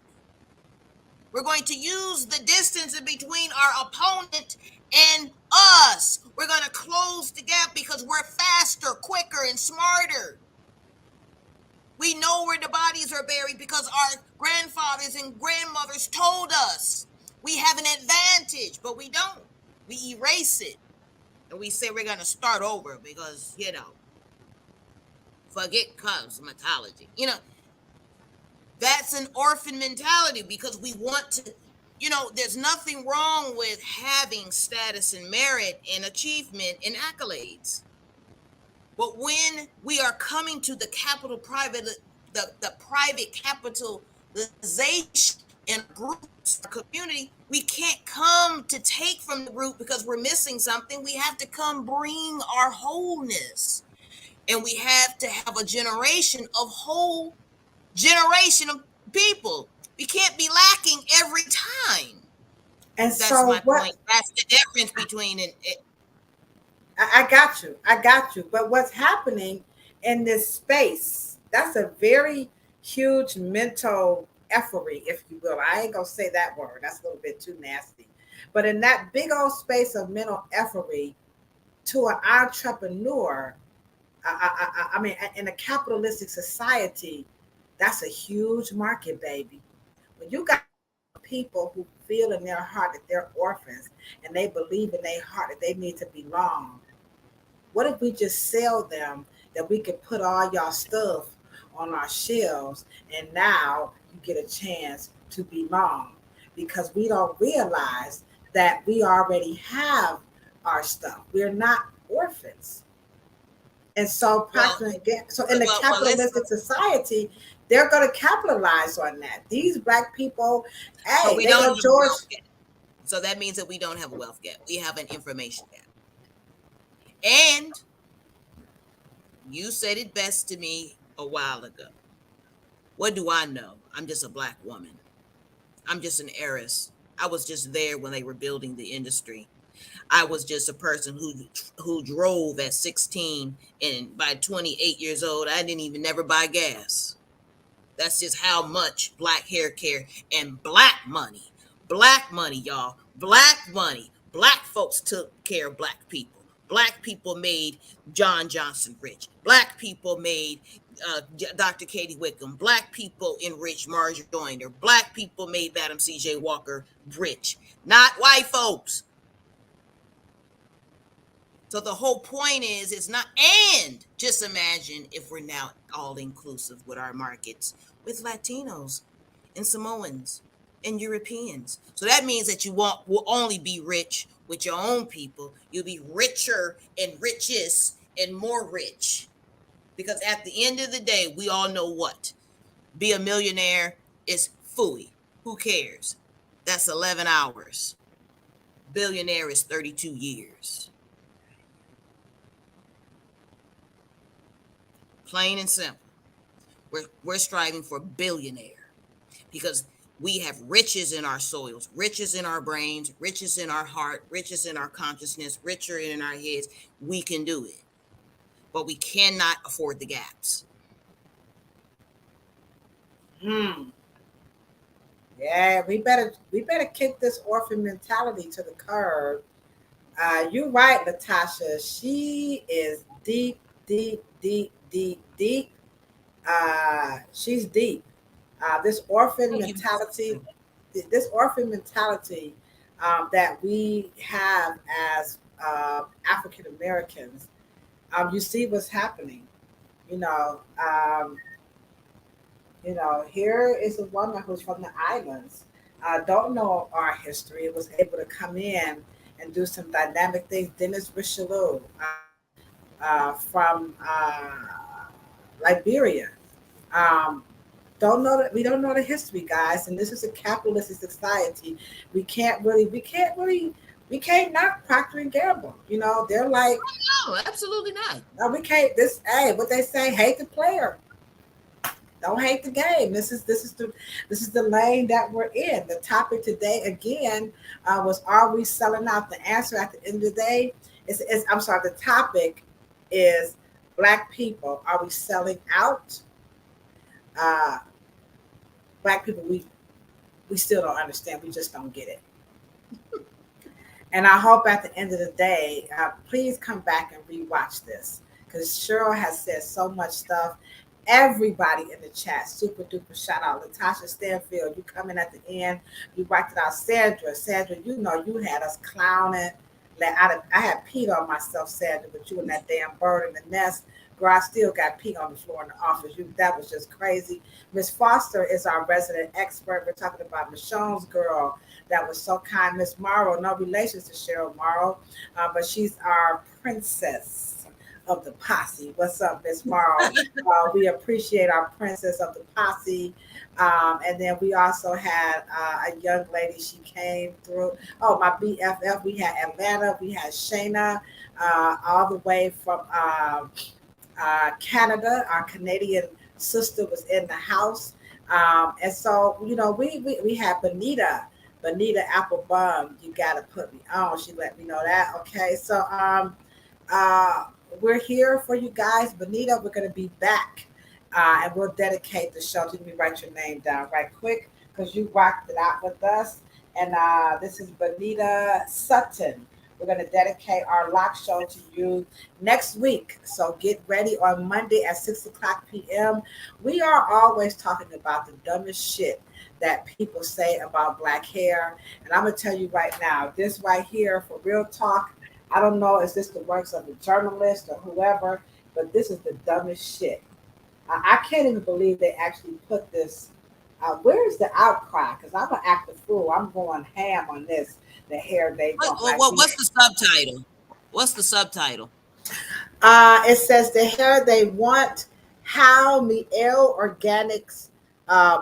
We're going to use the distance in between our opponent and us. We're going to close the gap because we're faster, quicker, and smarter. We know where the bodies are buried because our grandfathers and grandmothers told us. We have an advantage, but we don't. We erase it. And we say we're going to start over because, forget cosmetology. That's an orphan mentality because we want to, there's nothing wrong with having status and merit and achievement and accolades. But when we are coming to the capital private, the private capitalization in groups, community, we can't come to take from the group because we're missing something. We have to come bring our wholeness. And we have to have a generation of people. We can't be lacking every time. And That's so my what point. That's the difference between it. I got you. I got you. But what's happening in this space, that's a very huge mental effery, if you will. I ain't gonna say that word. That's a little bit too nasty. But in that big old space of mental effery, to an entrepreneur, I mean, in a capitalistic society, that's a huge market, baby. When you got people who feel in their heart that they're orphans and they believe in their heart that they need to belong, what if we just sell them that we can put all y'all stuff on our shelves, and now you get a chance to belong because we don't realize that we already have our stuff. We're not orphans. And so, Well, so in the let's. capitalistic society, they're going to capitalize on that. These black people, So hey, we they don't go have a George. wealth gap. So that means that we don't have a wealth gap. We have an information gap. And you said it best to me a while ago. What do I know? I'm just a black woman. I'm just an heiress. I was just there when they were building the industry. I was just a person who drove at 16, and by 28 years old, I didn't even never buy gas. That's just how much black hair care and black money, y'all, black money. Black folks took care of black people. Black people made John Johnson rich. Black people made Dr. Katie Wickham. Black people enriched Marjorie Joyner. Black people made Madam C.J. Walker rich. Not white folks. So the whole point is, it's not, and just imagine if we're now all inclusive with our markets, with Latinos and Samoans and Europeans. So that means that you will only be rich with your own people. You'll be richer and richest and more rich. Because at the end of the day, we all know what? Be a millionaire is phooey. Who cares? That's 11 hours. Billionaire is 32 years. Plain and simple. We're striving for billionaire because we have riches in our soils, riches in our brains, riches in our heart, riches in our consciousness, richer in our heads. We can do it, but we cannot afford the gaps. Hmm. Yeah, we better kick this orphan mentality to the curb. You're right, Natasha. She is deep, deep, deep, deep, deep. She's deep. This orphan Thank you. mentality, this orphan mentality that we have as African Americans. You see what's happening. You know, um, here is a woman who's from the islands, don't know our history, was able to come in and do some dynamic things. Dennis Richelieu from Liberia. Um, don't know that we don't know the history, guys, and this is a capitalistic society. We can't knock Procter and Gamble. They're like, No, absolutely not. no, we can't. Hey, what they say, hate the player. Don't hate the game. This is the lane that we're in. The topic today again was, are we selling out? The answer at the end of the day is I'm sorry. The topic is, black people. Are we selling out? Uh, Black people, we still don't understand. We just don't get it. And I hope at the end of the day, please come back and rewatch this, because Cheryl has said so much stuff. Everybody in the chat, super duper shout out. Latasha Stanfield, you coming at the end. You wiped it out. Sandra, you had us clowning. I had peed on myself, Sandra, but you and that damn bird in the nest. Girl, I still got pee on the floor in the office. That was just crazy. Miss Foster is our resident expert. We're talking about Michonne's girl that was so kind. Miss Morrow, no relations to Cheryl Morrow, but she's our princess of the posse. What's up, Miss Morrow? We appreciate our princess of the posse. And then we also had a young lady. She came through. Oh, my BFF. We had Atlanta. We had Shayna, all the way from Canada. Our Canadian sister was in the house. And so, we had Bonita Applebum. You got to put me on. She let me know that. Okay. So, uh, we're here for you guys. Bonita, we're going to be back, and we'll dedicate the show. Let me write your name down right quick, because you rocked it out with us. And this is Bonita Sutton. We're going to dedicate our lock show to you next week. So get ready on Monday at 6 o'clock p.m. We are always talking about the dumbest shit that people say about black hair. And I'm going to tell you right now, this right here, for real talk, I don't know, is this the works of a journalist or whoever, but this is the dumbest shit. I can't even believe they actually put this. Where's the outcry? Because I'm gonna act a fool. I'm going ham on this. The hair they want, like we. What's the subtitle? What's the subtitle? It says the hair they want. How Mielle Organics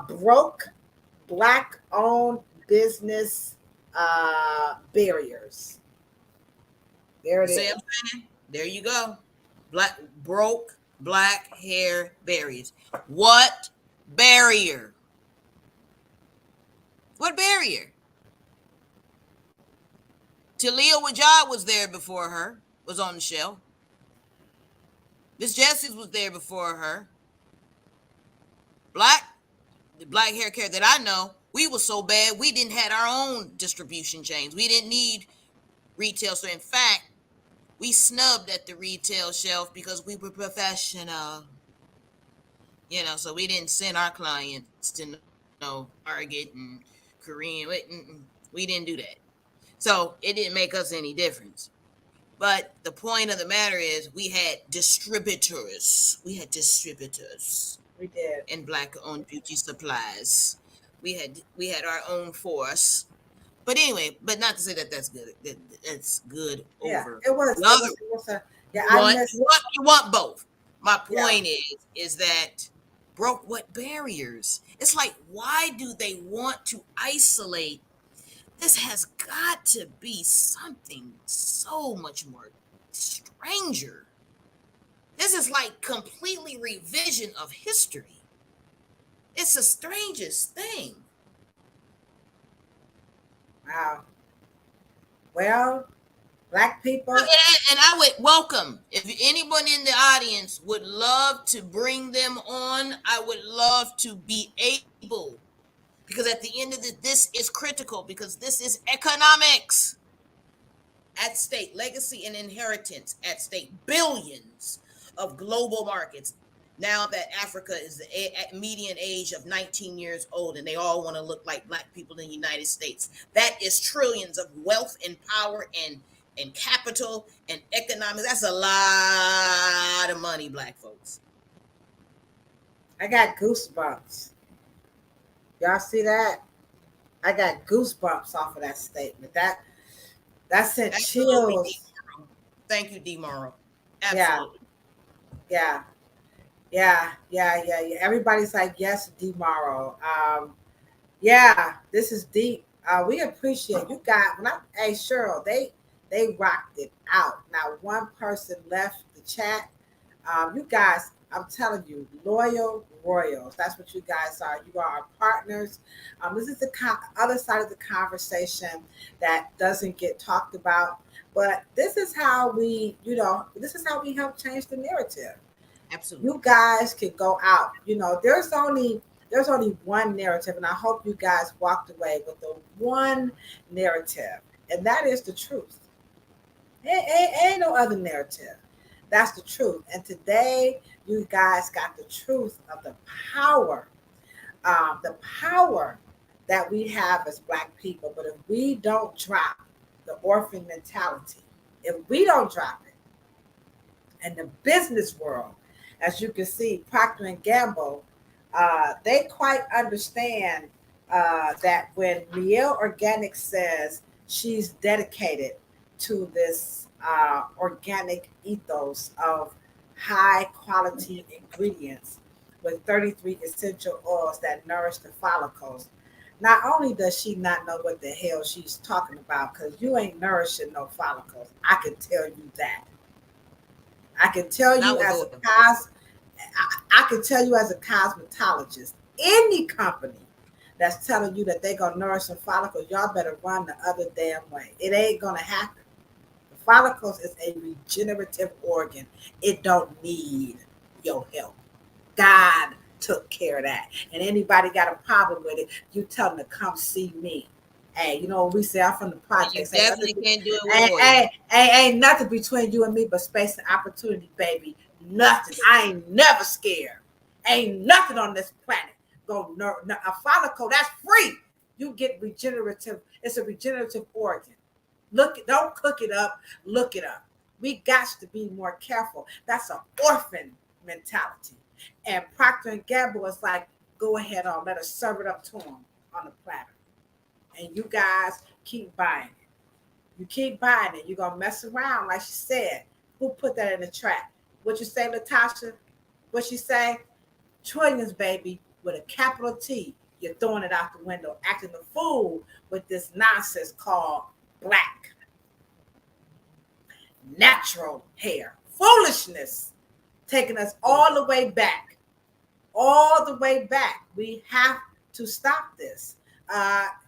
broke black-owned business barriers. There You it see is. what I'm saying? There you go. Black broke black hair barriers. What barrier? What barrier? Talia Wajad was there before her, was on the shelf. Miss Jessie's was there before her. Black, the black hair care that I know, we was so bad we didn't had our own distribution chains. We didn't need retail. So in fact, we snubbed at the retail shelf because we were professional. So we didn't send our clients to know Target and Korean. We didn't do that. So it didn't make us any difference. But the point of the matter is we had distributors. We did. In black owned beauty supplies. We had our own force. But anyway, but not to say that that's good. That's good Yeah, over it was. the It other. was. It was a. Yeah, You I want missed. you want you want both. My Yeah, point is that broke what barriers? It's like, why do they want to isolate? This has got to be something so much more stranger. This is like completely revision of history. It's the strangest thing. wow. Well, black people. And I would welcome if anyone in the audience would love to bring them on. I would love to be able, because at the end of this is critical, because this is economics at stake, legacy and inheritance at stake, billions of global markets. Now that Africa is the median age of 19 years old and they all want to look like black people in the United States, that is trillions of wealth and power and capital and economics. That's a lot of money, black folks. I got goosebumps. Y'all see that? I got goosebumps off of that statement. That sent Absolutely, D. chills. Morrow. Thank you, D. Morrow. Yeah, Absolutely. yeah, yeah. Everybody's like, yes, tomorrow. Yeah, this is deep. We appreciate you guys. Hey Cheryl, they rocked it out. Now one person left the chat. You guys, I'm telling you, loyal royals. That's what you guys are. You are our partners. This is the other side of the conversation that doesn't get talked about. But this is how this is how we help change the narrative. Absolutely. You guys can go out. There's only one narrative, and I hope you guys walked away with the one narrative, and that is the truth. Ain't no other narrative. That's the truth. And today, you guys got the truth of the power that we have as Black people. But if we don't drop the orphan mentality, if we don't drop it, and the business world, as you can see, Procter and Gamble, they quite understand that when Mielle Organics says she's dedicated to this organic ethos of high quality ingredients with 33 essential oils that nourish the follicles. Not only does she not know what the hell she's talking about, because you ain't nourishing no follicles. I can tell you that. I can tell Not you with as a oil. I can tell you as a cosmetologist, any company that's telling you that they're gonna nourish some follicles, y'all better run the other damn way. It ain't gonna happen. The follicles is a regenerative organ. It don't need your help. God took care of that. And anybody got a problem with it, you tell them to come see me. Hey, you know what we say? I'm from the And you projects. definitely can't do it with oil. Ain't nothing between you and me but space and opportunity, baby. Nothing. I ain't never scared. Ain't nothing on this planet. A follicle, that's free. You get regenerative. It's a regenerative organ. Don't cook it up. Look it up. We got to be more careful. That's an orphan mentality. And Procter and Gamble was like, go ahead on, let us serve it up to them on the platter. And you guys keep buying it. You keep buying it. You're going to mess around, like she said. Who put that in the trap? What you say, Latasha? What she say? Trillions, baby, with a capital T. You're throwing it out the window, acting a fool with this nonsense called black natural hair. Foolishness. Taking us all the way back. All the way back. We have to stop this.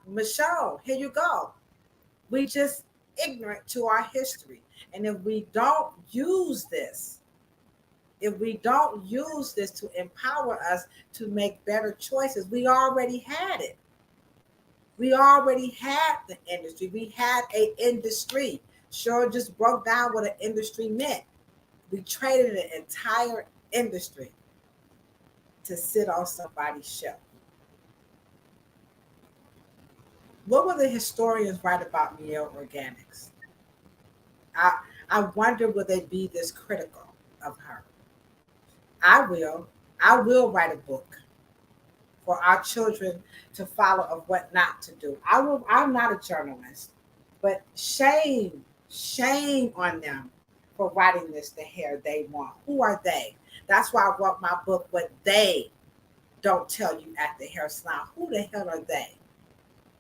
Michelle, here you go. We just ignorant to our history. And if we don't use this, to empower us to make better choices, we already had it. We already had the industry. We had an industry. Sure, just broke down what an industry meant. We traded an entire industry to sit on somebody's shelf. What will the historians write about Mielle Organics? I, I wonder will they be this critical of her? I will. I will write a book for our children to follow of what not to do. I will. I'm not a journalist, but shame on them for writing this the hair they want. Who are they? That's why I wrote my book, What They Don't Tell You at the Hair Salon. Who the hell are they?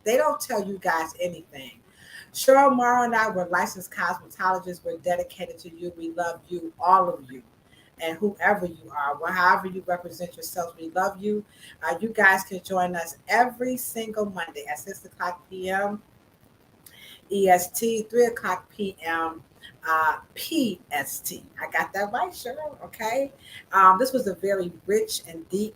They don't tell you guys anything. Cheryl Morrow and I were licensed cosmetologists. We're dedicated to you. We love you, all of you, and whoever you are, however you represent yourselves, we love you. You guys can join us every single Monday at 6 o'clock p.m. EST, 3 o'clock p.m. PST. I got that right, Cheryl. Okay. This was a very rich and deep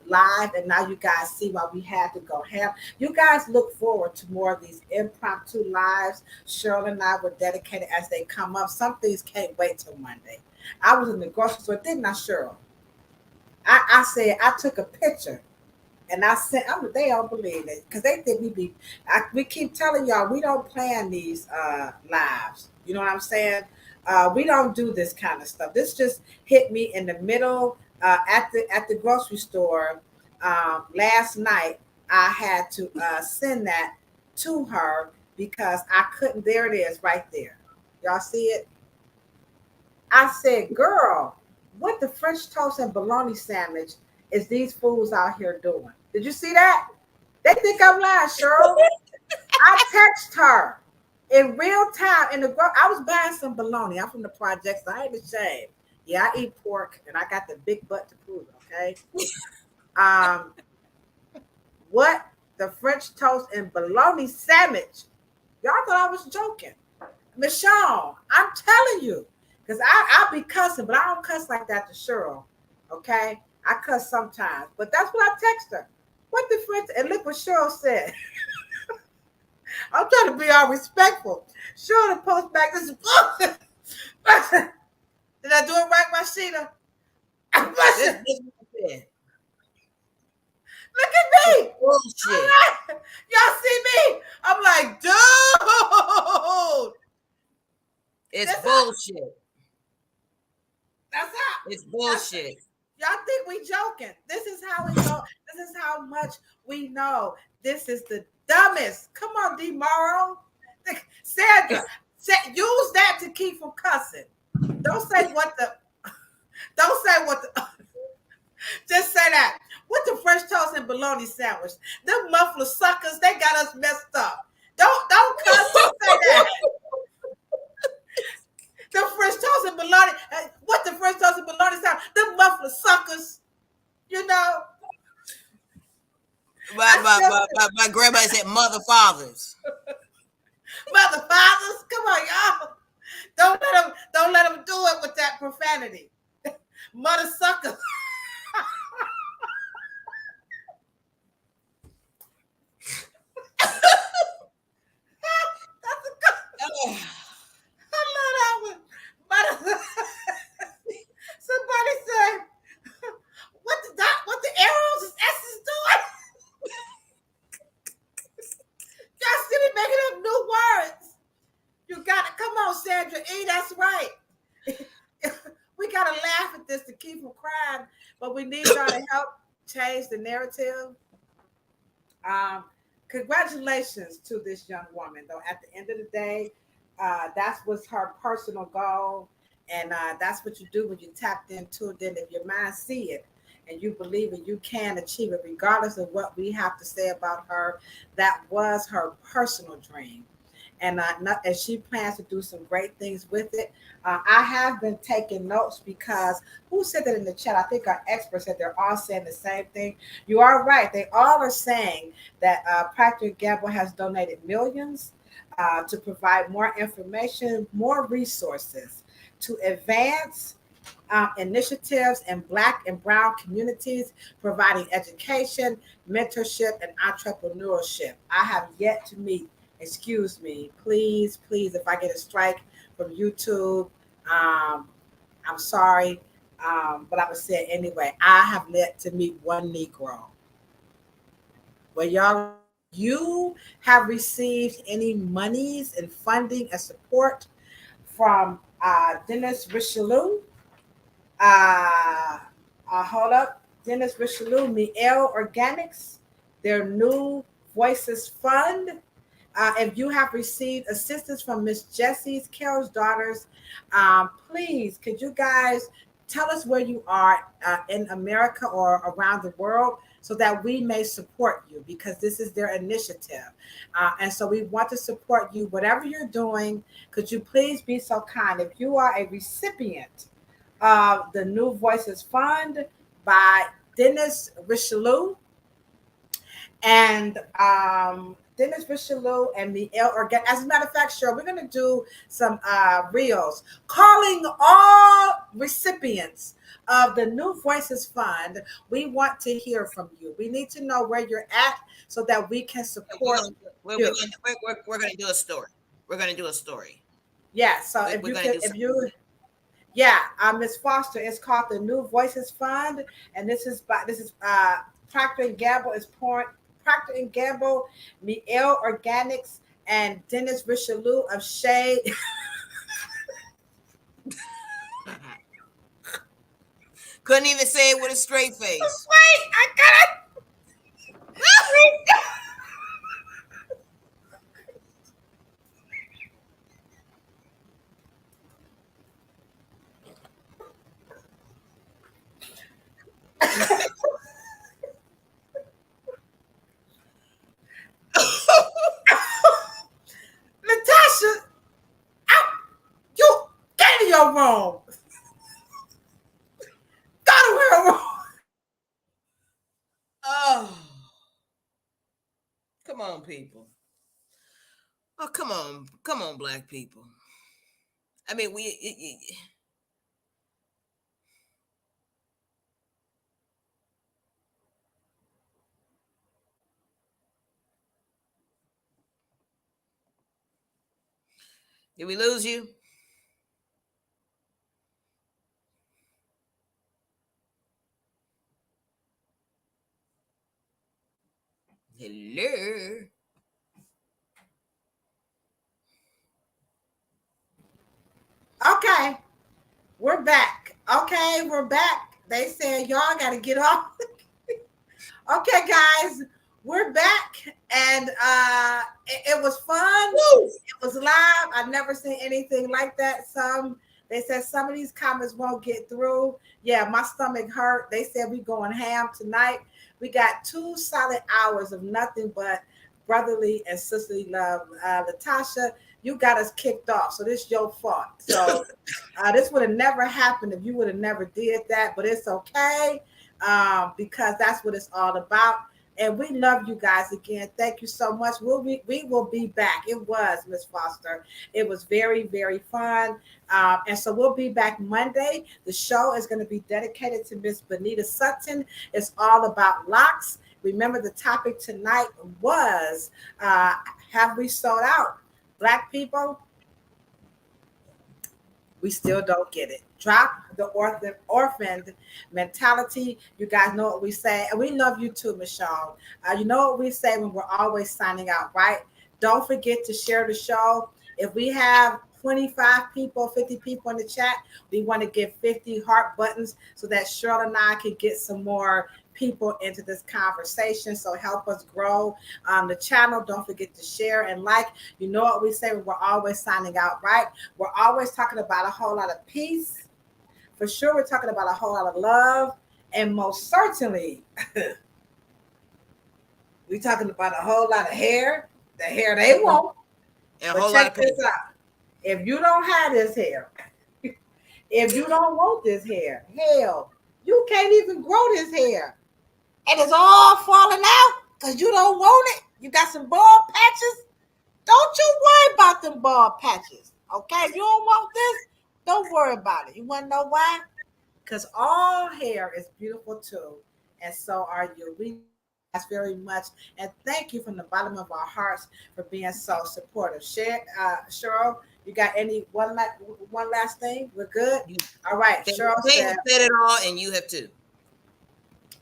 live, and now you guys see why we had to go ham. You guys look forward to more of these impromptu lives. Cheryl and I were dedicated as they come up. Some things can't wait till Monday. I was in the grocery store, didn't I, Cheryl? I said I took a picture and I sent. They don't believe it because they think we keep telling y'all we don't plan these lives. You know what I'm saying? We don't do this kind of stuff. This just hit me in the middle at the grocery store last night. I had to send that to her because I couldn't. There it is, right there. Y'all see it? I said, "Girl, what the French toast and bologna sandwich is these fools out here doing?" Did you see that? They think I'm lying, Cheryl. I text her in real time I was buying some bologna. I'm from the projects, so I ain't ashamed. Yeah, I eat pork and I got the big butt to prove it, okay? What the French toast and bologna sandwich? Y'all thought I was joking. Michelle, I'm telling you, because I'll be cussing, but I don't cuss like that to Cheryl, okay? I cuss sometimes, but that's what I text her. What the French, and look what Cheryl said. I'm trying to be all respectful. Cheryl to post back this book. Did I do it right, Rashida? Look at me. Bullshit. Y'all see me? I'm like, dude. It's bullshit. That's how. It's bullshit. Y'all think we joking. This is how we know. This is how much we know. This is the dumbest. Come on, D. Morrow. Sandra, use that to keep from cussing. Don't say what the. Don't say what the. Just say that. What the French toast and bologna sandwich? Them muffler suckers, they got us messed up. Don't cuss. Just say that. The French toast and bologna. What the French toast and bologna sandwich? Them muffler suckers. You know. My grandma said mother fathers. Mother fathers, come on, y'all. Don't let them do it with that profanity. Mother suckers. That's a good. I love that one. Mother. Somebody said, what the arrows is S's doing? Y'all see me making up new words. You got to come on, Sandra E. That's right. We got to laugh at this to keep you from crying, but we need y'all to help change the narrative. Um, Congratulations to this young woman, though. At the end of the day, that's what's her personal goal, and that's what you do when you tapped into it. Then, if your mind see it and you believe it, you can achieve it, regardless of what we have to say about her. That was her personal dream, and she plans to do some great things with it. I have been taking notes because who said that in the chat? I think our experts said they're all saying the same thing. You are right. They all are saying that Procter& Gamble has donated millions to provide more information, more resources to advance initiatives in Black and Brown communities, providing education, mentorship, and entrepreneurship. I have yet to meet, excuse me, please, please, if I get a strike from YouTube, I'm sorry, but I would say it anyway. I have yet to meet one Negro. Well, y'all, you have received any monies and funding and support from Dennis Richelieu, uh, hold up, Dennis Richelieu, Mielle Organics, their new Voices Fund. If you have received assistance from Miss Jessie's Carol's daughters, please could you guys tell us where you are in America or around the world so that we may support you because this is their initiative. And so we want to support you, whatever you're doing. Could you please be so kind? If you are a recipient the New Voices Fund by Dennis Richelieu, and Dennis Richelieu and Mielle Organ. As a matter of fact, Cheryl, we're going to do some reels calling all recipients of the New Voices Fund. We want to hear from you. We need to know where you're at so that we can We're support gonna you. we're gonna do a story. We're gonna do a story. Yeah. So if We're you gonna could, do if something. you Yeah, Miss Foster. It's called the New Voices Fund, and this is Procter and Gamble is pouring Procter and Gamble, Mielle Organics, and Dennis Richelieu of Shade. Couldn't even say it with a straight face. Wait, I got it. Natasha, out. You get in your room. Go to her room. Oh, come on, people. Oh, come on, black people. I mean, did we lose you? Hello. Okay, we're back. Okay, we're back. They said y'all got to get off. Okay, guys, we're back, and it was fun. Woo! It was live. I've never seen anything like that. They said some of these comments won't get through. Yeah, my stomach hurt. They said we going ham tonight. We got 2 solid hours of nothing but brotherly and sisterly love. Latasha, you got us kicked off, so this is your fault. So this would have never happened if you would have never did that, but it's okay because that's what it's all about. And we love you guys again. Thank you so much. We will be back. It was Miss Foster. It was very, very fun. And so we'll be back Monday. The show is going to be dedicated to Miss Benita Sutton. It's all about locks. Remember, the topic tonight was have we sold out? Black people, we still don't get it. Drop the orphaned mentality. You guys know what we say. And we love you too, Michelle. You know what we say when we're always signing out, right? Don't forget to share the show. If we have 25 people, 50 people in the chat, we want to get 50 heart buttons so that Cheryl and I can get some more people into this conversation. So help us grow the channel. Don't forget to share and like. You know what we say, we're always signing out, right? We're always talking about a whole lot of peace. For sure, we're talking about a whole lot of love. And most certainly, we're talking about a whole lot of hair, the hair they want. And a But whole lot check of this paper. out. If you don't have this hair, if you don't want this hair, hell, you can't even grow this hair. And it's all falling out because you don't want it. You got some bald patches. Don't you worry about them bald patches. Okay? If you don't want this, don't worry about it. You want to know why? Because all hair is beautiful too. And so are you. We love you guys very much. And thank you from the bottom of our hearts for being so supportive. Cheryl, you got any one last thing? We're good? You, All right. they, Cheryl they said, have said it all, and you have too.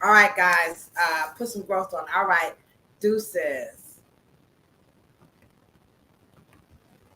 all right, guys, put some growth on. All right. Deuces.